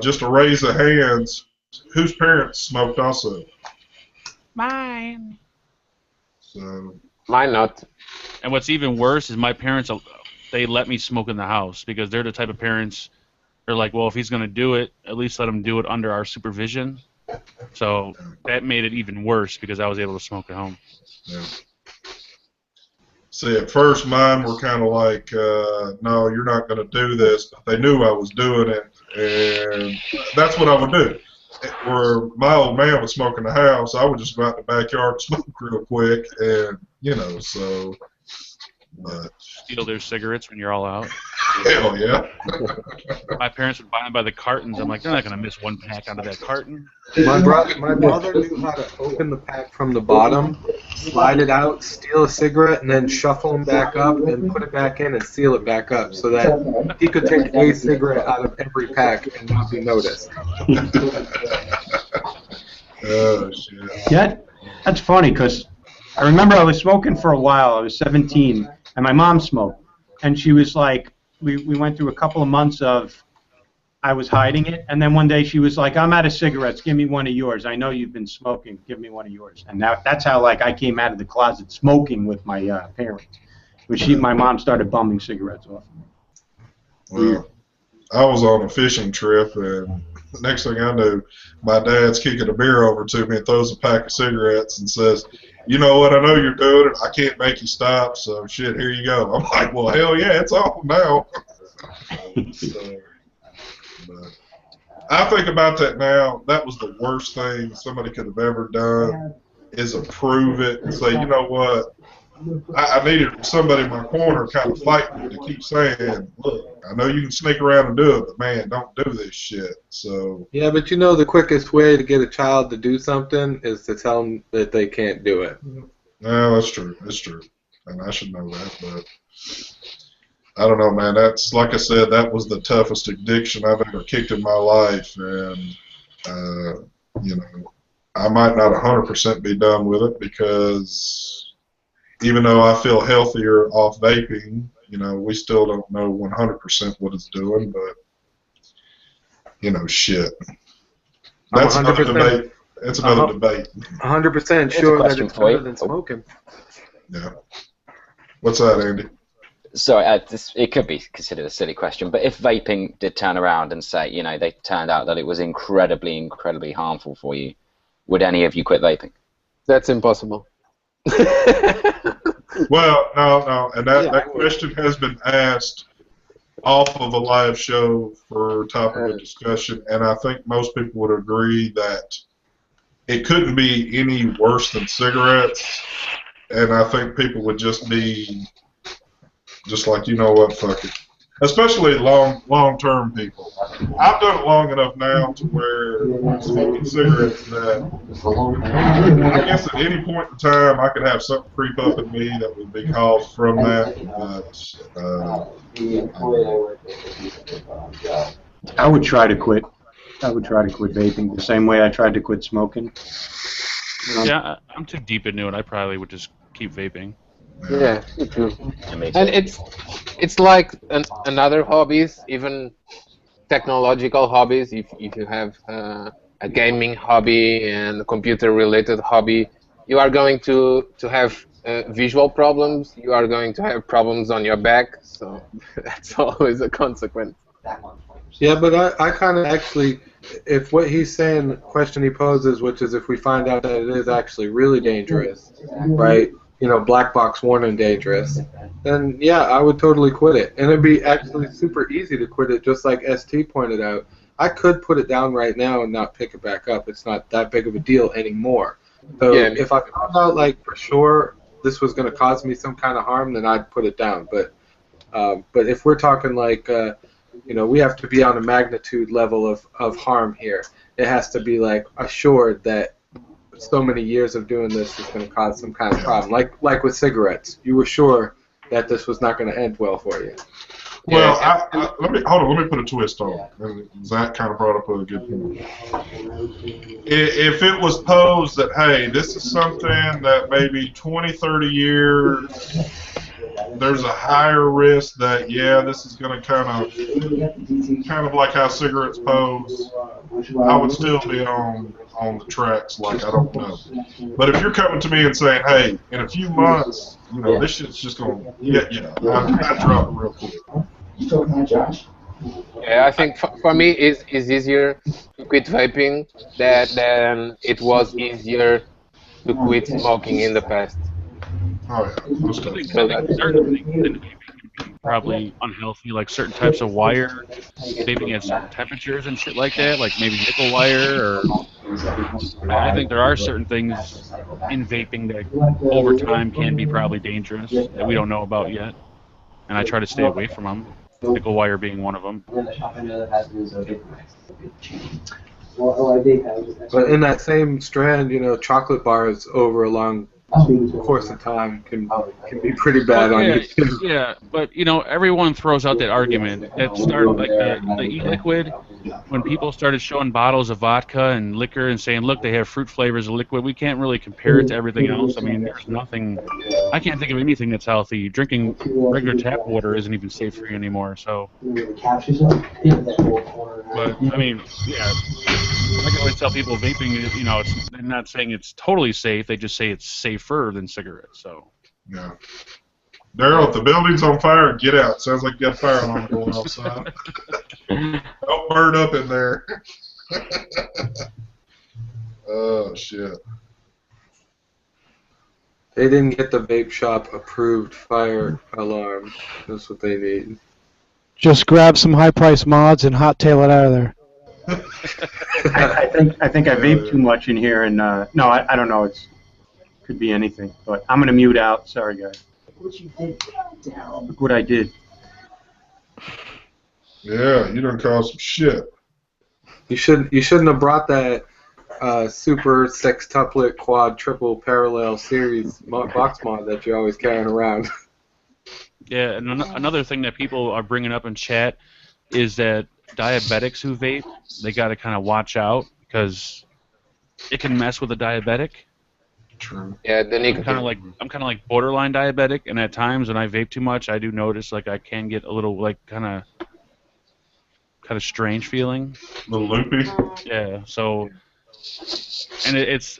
Just a raise of hands. Whose parents smoked also? Mine. So Mine not. And what's even worse is my parents, they let me smoke in the house because they're the type of parents, they're like, well, if he's going to do it, at least let him do it under our supervision. So that made it even worse because I was able to smoke at home. yeah. See, at first mine were kind of like, no, you're not going to do this, but they knew I was doing it, and that's what I would do. Where my old man would smoke in the house, I would just go out in the backyard and smoke real quick, and, you know, so, but, Steal their cigarettes when you're all out. hell yeah. My parents would buy them by the cartons. I'm like, they're not going to miss one pack out of that carton. My brother knew how to open the pack from the bottom, slide it out, steal a cigarette, and then shuffle them back up and put it back in and seal it back up so that he could take a cigarette out of every pack and not be noticed. Oh, shit. Yeah, that's funny because I remember I was smoking for a while. I was 17, and my mom smoked, and she was like, we went through a couple of months of I was hiding it, and then one day she was like, I'm out of cigarettes. Give me one of yours. I know you've been smoking. Give me one of yours. And that's how like I came out of the closet smoking with my parents. But my mom started bumming cigarettes off. Well, I was on a fishing trip, and the next thing I knew, my dad's kicking a beer over to me and throws a pack of cigarettes and says, you know what, I know you're doing it. I can't make you stop, so shit, here you go. I'm like, well, hell yeah, it's on now. So, but I think about that now. That was the worst thing somebody could have ever done, is approve it and say, you know what, I needed somebody in my corner kind of fighting me to keep saying, look, I know you can sneak around and do it, but man, don't do this shit. So Yeah, but you know the quickest way to get a child to do something is to tell them that they can't do it. no, that's true. That's true. And I should know that, but I don't know, man. That's, like I said, that was the toughest addiction I've ever kicked in my life, and you know, I might not 100% be done with it because even though I feel healthier off vaping, you know, we still don't know 100% what it's doing, but, you know, shit. That's another 100%. debate. That's another debate. 100% Here's a sure that question it's for you. better than smoking. Yeah. What's that, Andy? Sorry, it could be considered a silly question, but if vaping did turn around and say, you know, they turned out that it was incredibly, incredibly harmful for you, would any of you quit vaping? That's impossible. Well, no, and that question has been asked off of a live show for topic of discussion, and I think most people would agree that it couldn't be any worse than cigarettes, and I think people would just be just like, you know what, fuck it. Especially long-term people. I've done it long enough now to where smoking cigarettes that I guess at any point in time I could have something creep up in me that would be caused from that. But I would try to quit. I would try to quit vaping the same way I tried to quit smoking. Yeah, I'm too deep into it. I probably would just keep vaping. Yeah, me too. And me And too. it's like another hobbies, even technological hobbies. If you have a gaming hobby and a computer related hobby, you are going to have visual problems. You are going to have problems on your back. So that's always a consequence. Yeah, but I kind of actually, if what he's saying, question he poses, which is if we find out that it is actually really dangerous, right? You know, black box warning dangerous, then yeah, I would totally quit it. And it'd be actually super easy to quit it, just like ST pointed out. I could put it down right now and not pick it back up. It's not that big of a deal anymore. So Yeah, if I found out, like, for sure this was going to cause me some kind of harm, then I'd put it down. But if we're talking like, you know, we have to be on a magnitude level of harm here. It has to be like assured that so many years of doing this is going to cause some kind of problem. Like with cigarettes, you were sure that this was not going to end well for you. Well, let me hold on. Let me put a twist on it. And Zach kind of brought up a good point. If it was posed that, hey, this is something that maybe 20, 30 years, there's a higher risk that, yeah, this is going to kind of like how cigarettes pose, I would still be on the tracks like I don't know. But if you're coming to me and saying, hey, in a few months, you know, this shit's just going to hit you, I'd drop it real quick. yeah. I think for me it's easier to quit vaping than it was easier to quit smoking in the past. Oh, yeah, most I think, definitely. I think certain things in vaping can be probably unhealthy, like certain types of wire, vaping at certain temperatures and shit like that, like maybe nickel wire. Or I think there are certain things in vaping that over time can be probably dangerous that we don't know about yet, and I try to stay away from them. Nickel wire being one of them. But in that same strand, you know, chocolate bars over a long course of time can be pretty bad Well, on yeah, you too. yeah, but you know, everyone throws out that argument that start like the e-liquid. When people started showing bottles of vodka and liquor and saying, look, they have fruit flavors of liquid, we can't really compare it to everything else. I mean, there's nothing. I can't think of anything that's healthy. Drinking regular tap water isn't even safe for you anymore. So, but I mean, yeah. I can always tell people vaping, you know, they're not saying it's totally safe. They just say it's safer than cigarettes. So. Yeah. Daryl, if the building's on fire, get out. Sounds like you got a fire alarm going outside. Don't burn up in there. Oh, shit. They didn't get the vape shop approved fire alarm. That's what they need. Just grab some high-priced mods and hot tail it out of there. I think I vaped too much in here, and no, I don't know. It could be anything, but I'm gonna mute out. Sorry, guys. Look what I did. Yeah, you done caused some shit. You shouldn't have brought that super sextuplet quad triple parallel series box mod that you're always carrying around. Yeah, and another thing that people are bringing up in chat is that diabetics who vape, they got to kind of watch out because it can mess with a diabetic. True. Yeah, the I'm nicotine. kind of like borderline diabetic, and at times when I vape too much, I do notice like I can get a little like kind of strange feeling. A little loopy. Yeah. So, and it's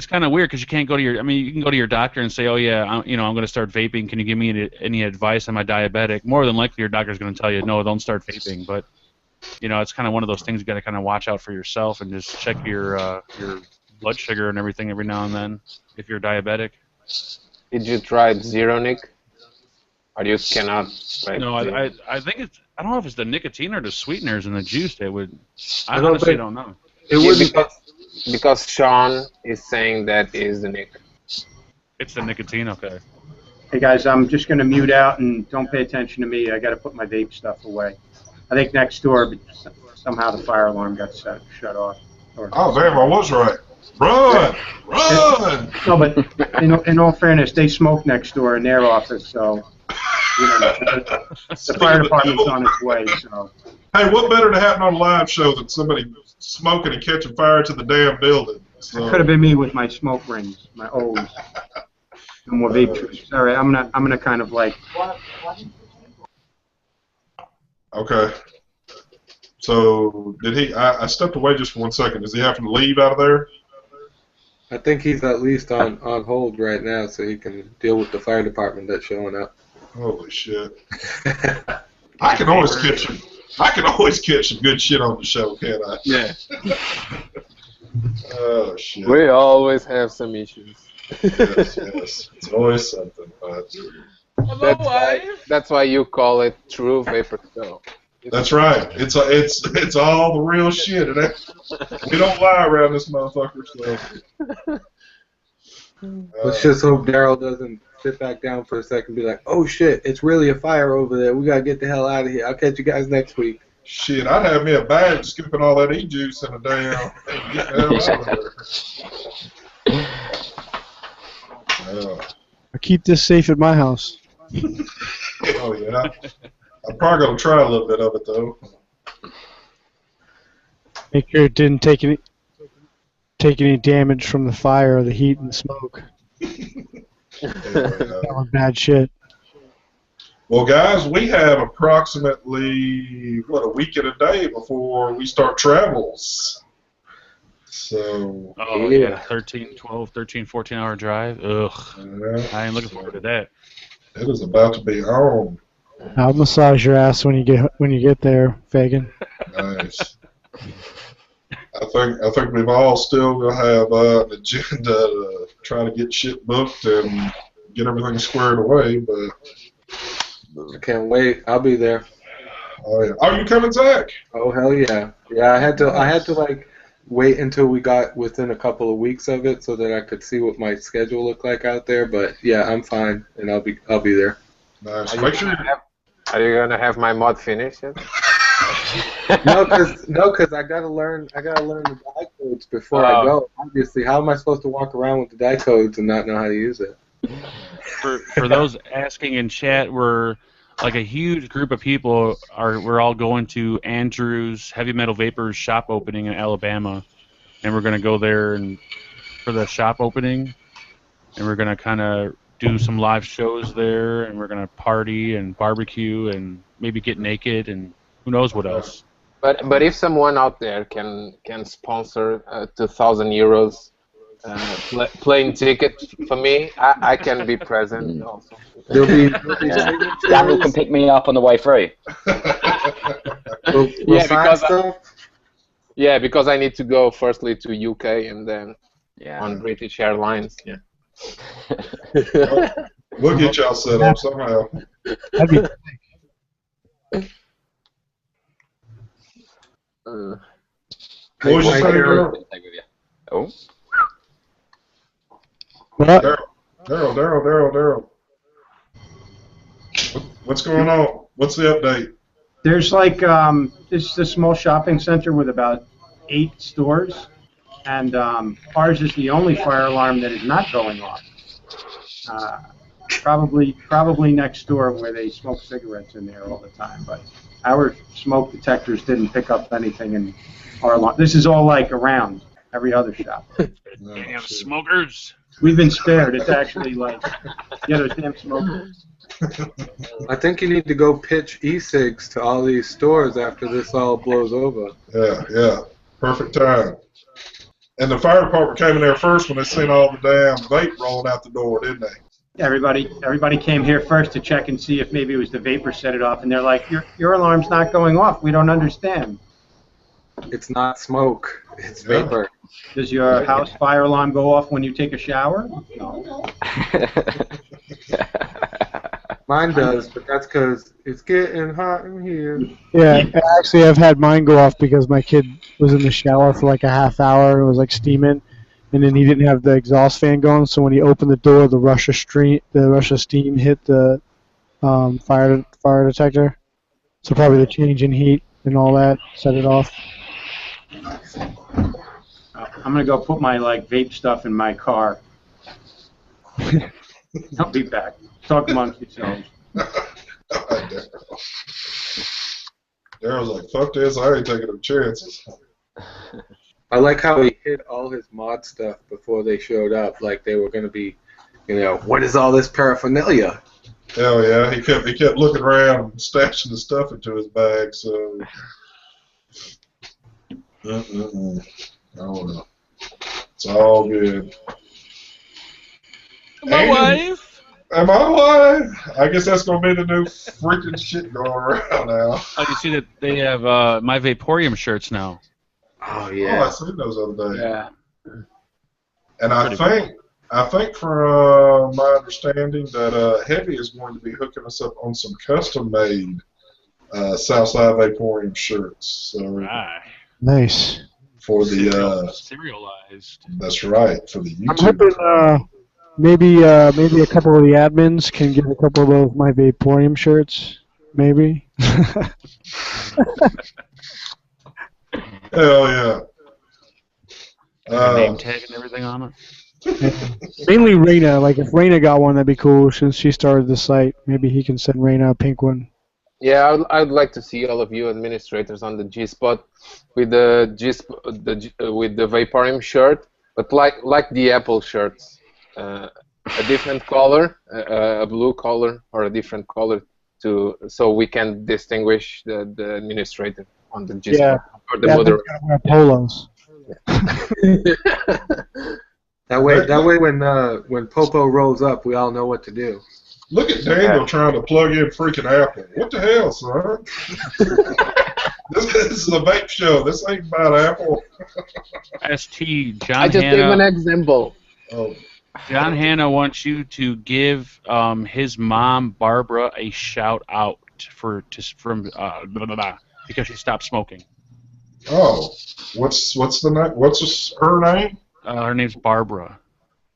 kind of weird because you can't go to your. I mean, you can go to your doctor and say, "Oh yeah, I'm going to start vaping. Can you give me any advice on my diabetic?" More than likely, your doctor's going to tell you, "No, don't start vaping." But it's kind of one of those things you got to kind of watch out for yourself and just check your blood sugar and everything every now and then if you're diabetic. Did you try zero nic? Or you cannot? No, I think it's. I don't know if it's the nicotine or the sweeteners in the juice that would. I don't honestly think- don't know. It Yeah, wouldn't. because Sean is saying that is the nic. It's the nicotine, okay. Hey guys, I'm just gonna mute out and don't pay attention to me. I got to put my vape stuff away. I think next door somehow the fire alarm got shut off. Oh, damn, I was right. Run! Run! No, but in all fairness, they smoke next door in their office, so the fire department's on its way. So Hey, what better to happen on a live show than somebody smoking and catching fire to the damn building? So, it could have been me with my smoke rings, my O's. No more vape trips. All right, I'm gonna kind of like. Okay. So did he? I stepped away just for 1 second. Does he have to leave out of there? I think he's at least on hold right now, so he can deal with the fire department that's showing up. Holy shit! I can always catch him. I can always catch some good shit on the show, can't I? Yeah. Oh shit. We always have some issues. Yes, yes. It's always something. But That's why you call it True Vapor Show. that's right. It's all the real shit. We don't lie around this motherfucker. So. Let's just hope Daryl doesn't sit back down for a second and be like, oh shit, it's really a fire over there. We gotta get the hell out of here. I'll catch you guys next week. Shit, I'd have me a bag scooping all that e-juice in a damn. Get the hell out of there. I keep this safe at my house. Oh yeah. I'm probably gonna try a little bit of it though. Make sure it didn't take any damage from the fire or the heat and the smoke. That was bad shit. Well, guys, we have approximately a week and a day before we start travels. So. Oh yeah, 13, 14-hour drive. Ugh. Yeah, I ain't looking forward to that. it is about to be on. I'll massage your ass when you get there, Fagan. Nice. I think we've all still gonna have an agenda to try to get shit booked and get everything squared away, but. I can't wait. I'll be there. Oh yeah. Are you coming, Zach? Oh hell yeah. Yeah, I had to like wait until we got within a couple of weeks of it so that I could see what my schedule looked like out there. But yeah, I'm fine, and I'll be there. Nice. Are you gonna have my mod finished yet? No, cause I gotta learn the die codes before I go. Obviously, how am I supposed to walk around with the die codes and not know how to use it? For those asking in chat, we're like a huge group of people. We're all going to Andrew's Heavy Metal Vapors shop opening in Alabama, and we're gonna go there and for the shop opening, and we're gonna kind of do some live shows there, and we're gonna party and barbecue and maybe get naked and who knows what else. But if someone out there can sponsor 2,000 euros plane ticket for me, I can be present also. There'll be Daniel can pick me up on the way through. we'll sign stuff. Yeah, because I need to go firstly to UK and then Yeah. on British Airlines. Yeah. We'll get y'all set up somehow. That'd be What was you saying, girl? Oh. what? Daryl. What's going on? What's the update? There's like this is a small shopping center with about 8 stores, and ours is the only fire alarm that is not going off. Probably next door where they smoke cigarettes in there all the time, but our smoke detectors didn't pick up anything in our alarm. This is all like around every other shop. Damn smokers. We've been spared. It's actually like, yeah, those damn smokers. I think you need to go pitch e-cigs to all these stores after this all blows over. Yeah. Perfect time. And the fire department came in there first when they seen all the damn vape rolling out the door, didn't they? Everybody came here first to check and see if maybe it was the vapor set it off, and they're like, your alarm's not going off. We don't understand. It's not smoke. It's vapor. Does your house fire alarm go off when you take a shower? No. Mine does, but that's because it's getting hot in here. Yeah, actually, I've had mine go off because my kid was in the shower for like a half hour and it was like steaming, and then he didn't have the exhaust fan going. So when he opened the door, the rush of steam hit the fire detector. So probably the change in heat and all that set it off. I'm gonna go put my vape stuff in my car. I'll be back. Talk amongst yourselves. Daryl's like, fuck this, I ain't taking no chances. I like how he hid all his mod stuff before they showed up, like they were going to be, what is all this paraphernalia? Hell yeah, he kept looking around and stashing the stuff into his bag. So, I don't know. It's all good. My wife. Am I lying? I guess that's gonna be the new freaking shit going around now. Oh, you see that they have my Vaporium shirts now. Oh Oh, yeah. I seen those other day. Yeah. And I Pretty think from my understanding that Heavy is going to be hooking us up on some custom-made Southside Vaporium shirts. So Right. Nice. for the Serialized. that's right, for the I'm YouTube. hoping maybe a couple of the admins can get a couple of those My Vaporium shirts. Maybe. Hell yeah. Name tag and everything on it. Mainly Raina. Like if Raina got one, that'd be cool. Since she started the site, maybe he can send Raina a pink one. Yeah, I'd like to see all of you administrators on the G Spot with the with the Vaporium shirt, but like the Apple shirts, a different color, a blue color or a different color, so we can distinguish the administrator on the G Spot or the moderator. Wear polos. That way when Popo rolls up, we all know what to do. Look at Daniel trying to plug in freaking Apple. What the hell, son? this is a vape show. This ain't about Apple. ST John I just gave an example. Oh, John Hanna wants you to give his mom Barbara a shout out from blah, blah, blah, because she stopped smoking. oh, what's the name? What's her name? Her name's Barbara.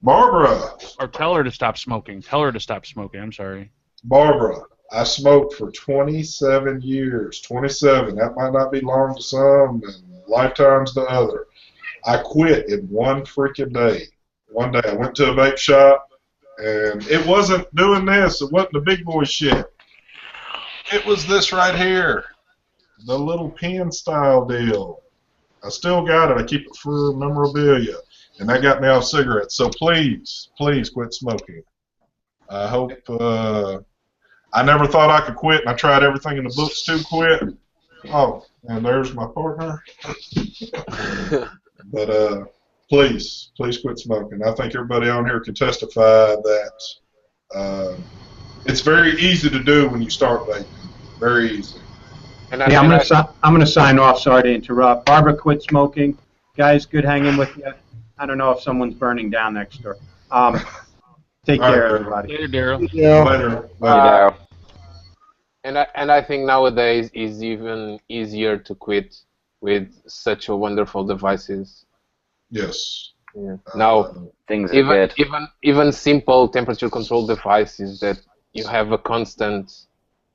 Barbara. Or tell her to stop smoking. Tell her to stop smoking. I'm sorry. Barbara. I smoked for 27 years. 27. That might not be long to some and lifetimes to other. I quit in one freaking day. One day I went to a vape shop, and it wasn't doing this. It wasn't the big boy shit. It was this right here. The little pen style deal. I still got it. I keep it for memorabilia. And that got me off cigarettes. So please, please quit smoking. I hope. I never thought I could quit, and I tried everything in the books to quit. Oh, and there's my partner. But please quit smoking. I think everybody on here can testify that it's very easy to do when you start vaping. Very easy. I'm gonna sign off. Sorry to interrupt. Barbara quit smoking. Guys, good hanging with you. I don't know if someone's burning down next door. Take All care, right, everybody. Later, Daryl. Later. Daryl. And I think nowadays is even easier to quit with such a wonderful devices. Yes. Yeah. Now Things are good. even simple temperature control devices that you have a constant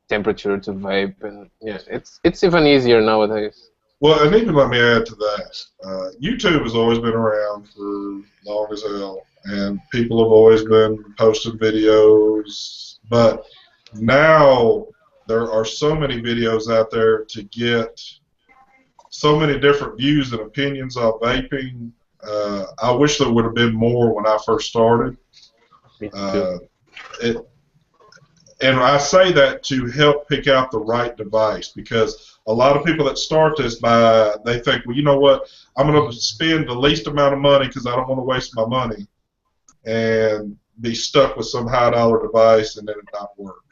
temperature to vape, and yeah, it's even easier nowadays. Well, and even let me add to that. YouTube has always been around for long as hell, and people have always been posting videos. But now there are so many videos out there to get so many different views and opinions on vaping. I wish there would have been more when I first started. Me too. And I say that to help pick out the right device, because a lot of people that start this they think, well, you know what, I'm going to spend the least amount of money because I don't want to waste my money and be stuck with some high dollar device and then it not work.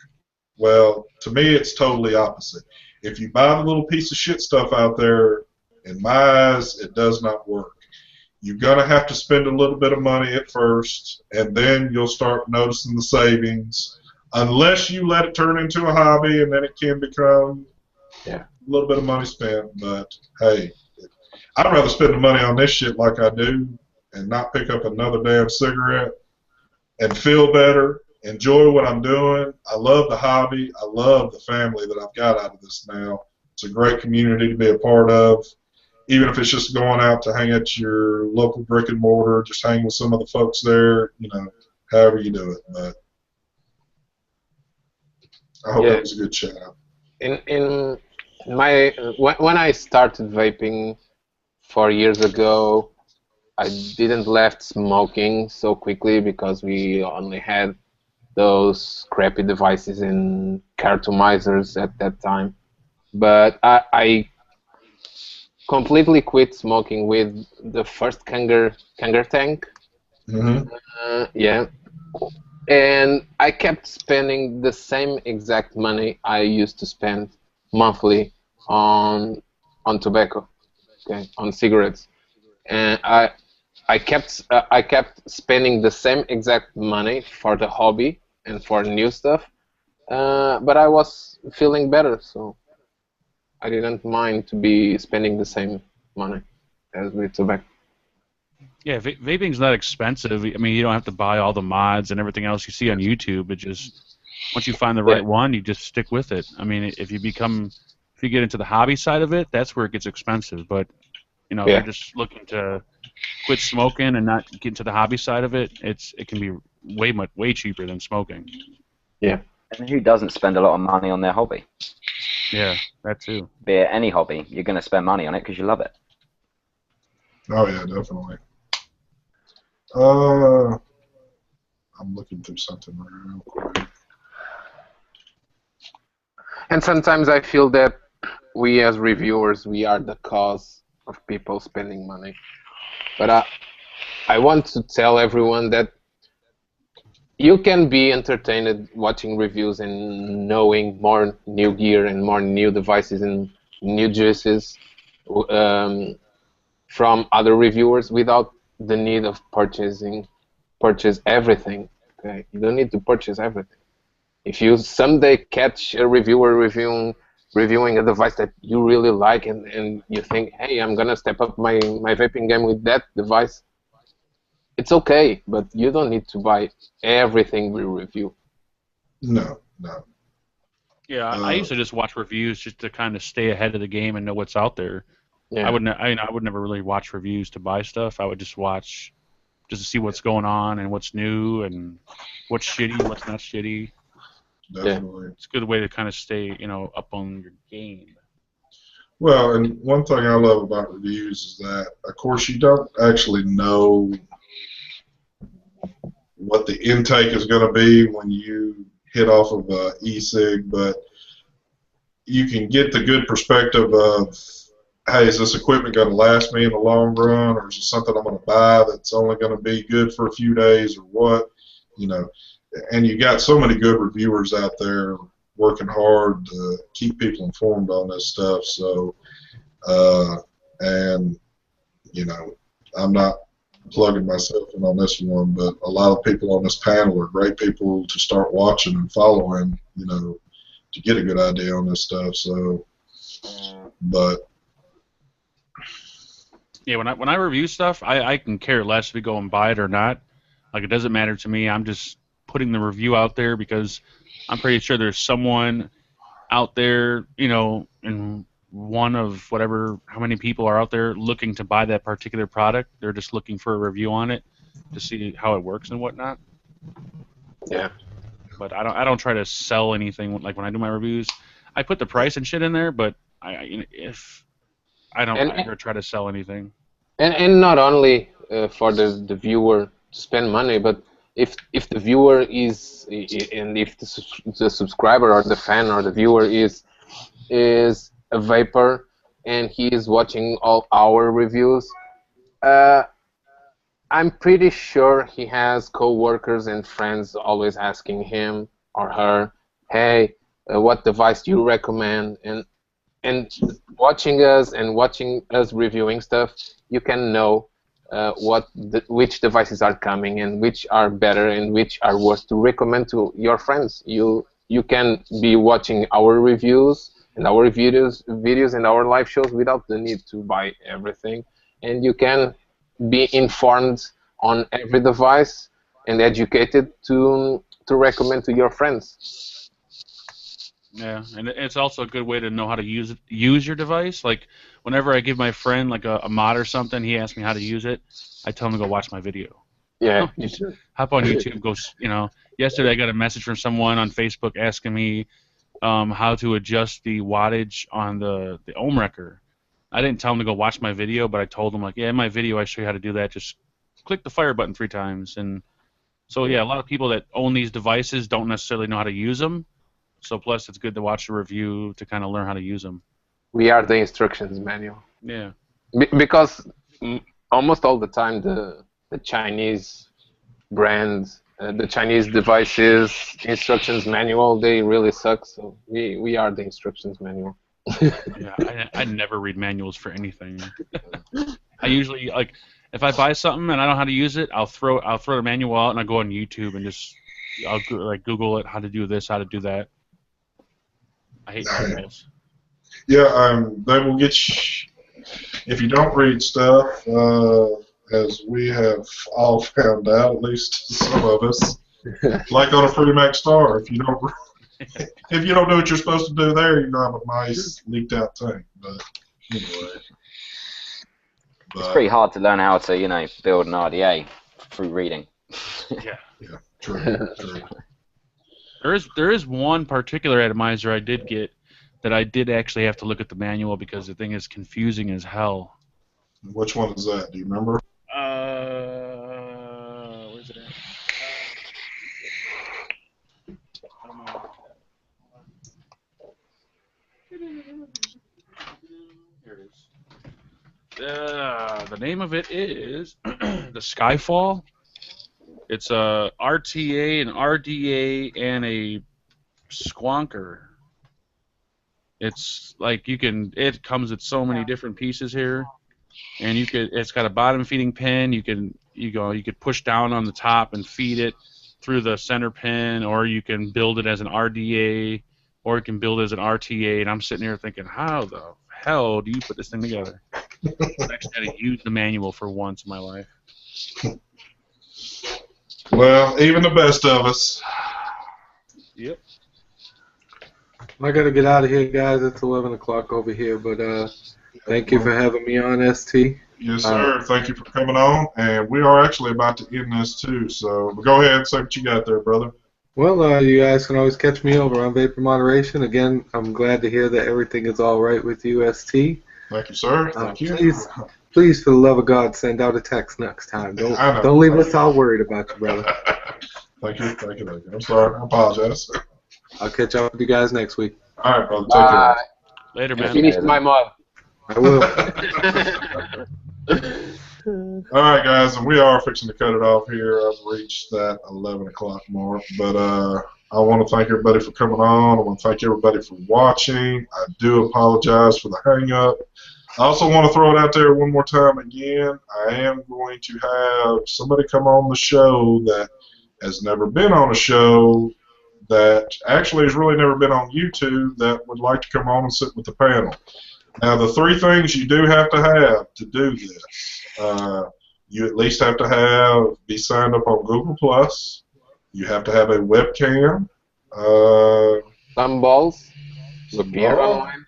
Well, to me, it's totally opposite. If you buy the little piece of shit stuff out there, in my eyes, it does not work. You're going to have to spend a little bit of money at first, and then you'll start noticing the savings. Unless you let it turn into a hobby, and then it can become a little bit of money spent. But hey, I'd rather spend the money on this shit like I do and not pick up another damn cigarette and feel better, enjoy what I'm doing. I love the hobby. I love the family that I've got out of this now. It's a great community to be a part of. Even if it's just going out to hang at your local brick and mortar, just hang with some of the folks there, however you do it. But I hope that was a good shout out. In my when I started vaping 4 years ago, I didn't left smoking so quickly because we only had those crappy devices and cartomizers at that time. But I completely quit smoking with the first Kanger tank. Mm-hmm. Yeah, and I kept spending the same exact money I used to spend monthly on tobacco, okay, on cigarettes, and I kept spending the same exact money for the hobby and for new stuff, but I was feeling better, so I didn't mind to be spending the same money as with tobacco. Yeah, vaping's not expensive. I mean, you don't have to buy all the mods and everything else you see on YouTube. It just once you find the Yeah. right one, you just stick with it. I mean, if you get into the hobby side of it, that's where it gets expensive. But if Yeah. you're just looking to quit smoking and not get into the hobby side of it, it can be way cheaper than smoking. Yeah. And who doesn't spend a lot of money on their hobby? Yeah, that too. Be it any hobby, you're going to spend money on it because you love it. Oh yeah, definitely. I'm looking through something real quick. And sometimes I feel that we as reviewers, we are the cause of people spending money. But I want to tell everyone that you can be entertained watching reviews and knowing more new gear and more new devices and new juices from other reviewers without the need of purchase everything. Okay, you don't need to purchase everything. If you someday catch a reviewer reviewing a device that you really like and you think, hey, I'm gonna step up my vaping game with that device, it's okay, but you don't need to buy everything we review. No. Yeah, I used to just watch reviews just to kind of stay ahead of the game and know what's out there. Yeah. I would never really watch reviews to buy stuff. I would just watch just to see what's going on and what's new and what's shitty, what's not shitty. Definitely. It's a good way to kind of stay, up on your game. Well, and one thing I love about reviews is that, of course, you don't actually know what the intake is going to be when you hit off of a e-cig, but you can get the good perspective of, hey, is this equipment going to last me in the long run, or is it something I'm going to buy that's only going to be good for a few days, or what? And you got so many good reviewers out there working hard to keep people informed on this stuff. So, and I'm not plugging myself in on this one, but a lot of people on this panel are great people to start watching and following, to get a good idea on this stuff. So, but yeah, when I review stuff, I can care less if we go and buy it or not. Like, it doesn't matter to me. I'm just putting the review out there because I'm pretty sure there's someone out there, in one of whatever, how many people are out there looking to buy that particular product. They're just looking for a review on it to see how it works and whatnot. Yeah. But I don't try to sell anything. Like, when I do my reviews, I put the price and shit in there, but if I don't ever try to sell anything. And not only for the viewer to spend money, but if the viewer is, and if the subscriber or the fan or the viewer is a vapor and he is watching all our reviews, I'm pretty sure he has co-workers and friends always asking him or her, hey, what device do you recommend? And watching us reviewing stuff, you can know which devices are coming and which are better and which are worth to recommend to your friends. You can be watching our reviews and our videos and our live shows without the need to buy everything, and you can be informed on every device and educated to recommend to your friends. Yeah, and it's also a good way to know how to use your device. Like, whenever I give my friend like a mod or something, he asks me how to use it, I tell him to go watch my video. Yeah, you Just should. hop on YouTube. Yesterday I got a message from someone on Facebook asking me how to adjust the wattage on the ohm wrecker. I didn't tell them to go watch my video, but I told them, like, yeah, in my video I show you how to do that. Just click the fire button 3 times. And so, yeah, a lot of people that own these devices don't necessarily know how to use them. So plus it's good to watch the review to kind of learn how to use them. We are the instructions manual. Yeah. Because almost all the time the Chinese brands, the Chinese devices, instructions manual, they really suck. So we are the instructions manual. Yeah, I never read manuals for anything. I usually, like, if I buy something and I don't know how to use it, I'll throw the manual out and I go on YouTube and I'll Google it, how to do this, how to do that. I hate manuals. Yeah, they will get you, if you don't read stuff, as we have all found out, at least some of us, like on a free Mac Star, if you don't do what you're supposed to do there, you're gonna have a nice leaked out tank. But anyway, It's pretty hard to learn how to, build an RDA through reading. Yeah, true. There is one particular atomizer I did get that I did actually have to look at the manual because the thing is confusing as hell. Which one is that? Do you remember? Where's it at? I don't know. Here it is. The name of it is the Skyfall. It's a RTA, an RDA, and a squonker. It's like it comes with so many different pieces here, and it's got a bottom feeding pin. You could push down on the top and feed it through the center pin, or you can build it as an RDA, or you can build it as an RTA. And I'm sitting here thinking, how the hell do you put this thing together? I actually had to use the manual for once in my life. Well, even the best of us. Yep. I gotta get out of here, guys. It's 11 o'clock over here, but thank you for having me on, ST. Yes, sir. Thank you for coming on. And we are actually about to end this, too. So go ahead and say what you got there, brother. Well, you guys can always catch me over on Vapor Moderation. Again, I'm glad to hear that everything is all right with you, ST. Thank you, sir. Thank you. Please, for the love of God, send out a text next time. Don't leave us all worried about you, brother. Thank you. I'm sorry. I apologize. I'll catch up with you guys next week. All right, brother. Take care. Later, man. Finish my mod. I will. All right, guys, and we are fixing to cut it off here. I've reached that 11 o'clock mark, but I want to thank everybody for coming on. I want to thank everybody for watching. I do apologize for the hang-up. I also want to throw it out there one more time again. I am going to have somebody come on the show that has never been on a show, that actually has really never been on YouTube, that would like to come on and sit with the panel. Now, the 3 things you do have to do this. You at least have to be signed up on Google+. You have to have a webcam. Some balls. Appear online.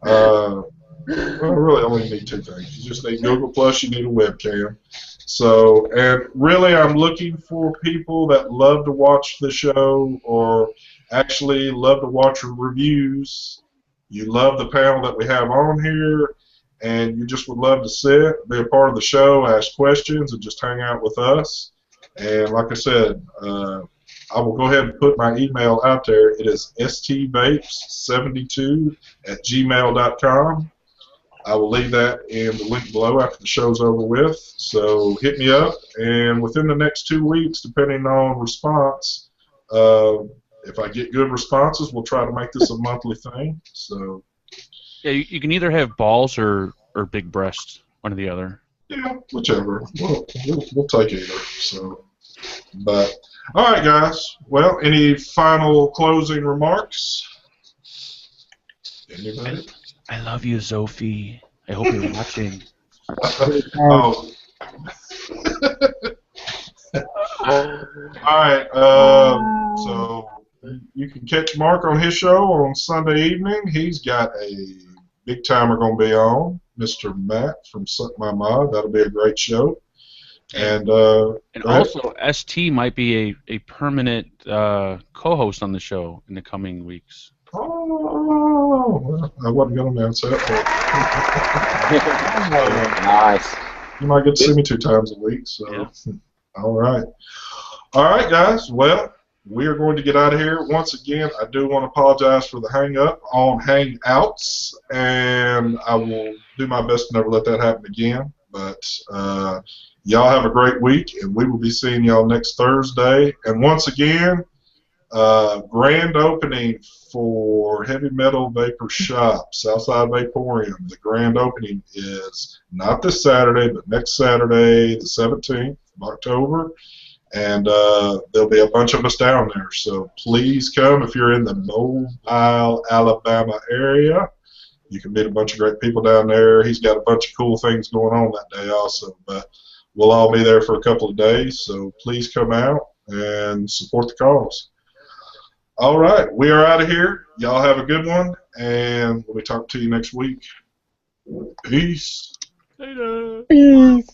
Yeah. Well, really only need 2 things. You just need Google+, you need a webcam. So, and really I'm looking for people that love to watch the show, or actually love to watch reviews. You love the panel that we have on here, and you just would love to sit, be a part of the show, ask questions, and just hang out with us. And like I said, I will go ahead and put my email out there. It is stvapes72@gmail.com. I will leave that in the link below after the show's over with. So hit me up, and within the next 2 weeks, depending on response, if I get good responses, we'll try to make this a monthly thing. So Yeah, you can either have balls or big breasts, one or the other. yeah, whichever. We'll take either. So, but all right, guys. Well, any final closing remarks? Anybody? I love you, Sophie. I hope you're watching. Oh. All right. So you can catch Mark on his show on Sunday evening. He's got a big timer going to be on, Mr. Matt from Suck My Mod. That'll be a great show. And also, ST might be a permanent co-host on the show in the coming weeks. Oh, Oh, well, I wasn't going to announce that, Nice. but you might get to see me 2 times a week. So, Yeah. all right. All right, guys. Well, we are going to get out of here. Once again, I do want to apologize for the hang up on Hangouts, and I will do my best to never let that happen again. But y'all have a great week, and we will be seeing y'all next Thursday. And once again, grand opening for Heavy Metal Vapor Shop, Southside Vaporium. The grand opening is not this Saturday, but next Saturday, the 17th of October. And there'll be a bunch of us down there. So please come if you're in the Mobile, Alabama area. You can meet a bunch of great people down there. He's got a bunch of cool things going on that day also. But we'll all be there for a couple of days. So please come out and support the cause. All right. We are out of here. Y'all have a good one. And we'll be talking to you next week. Peace. Later. Peace.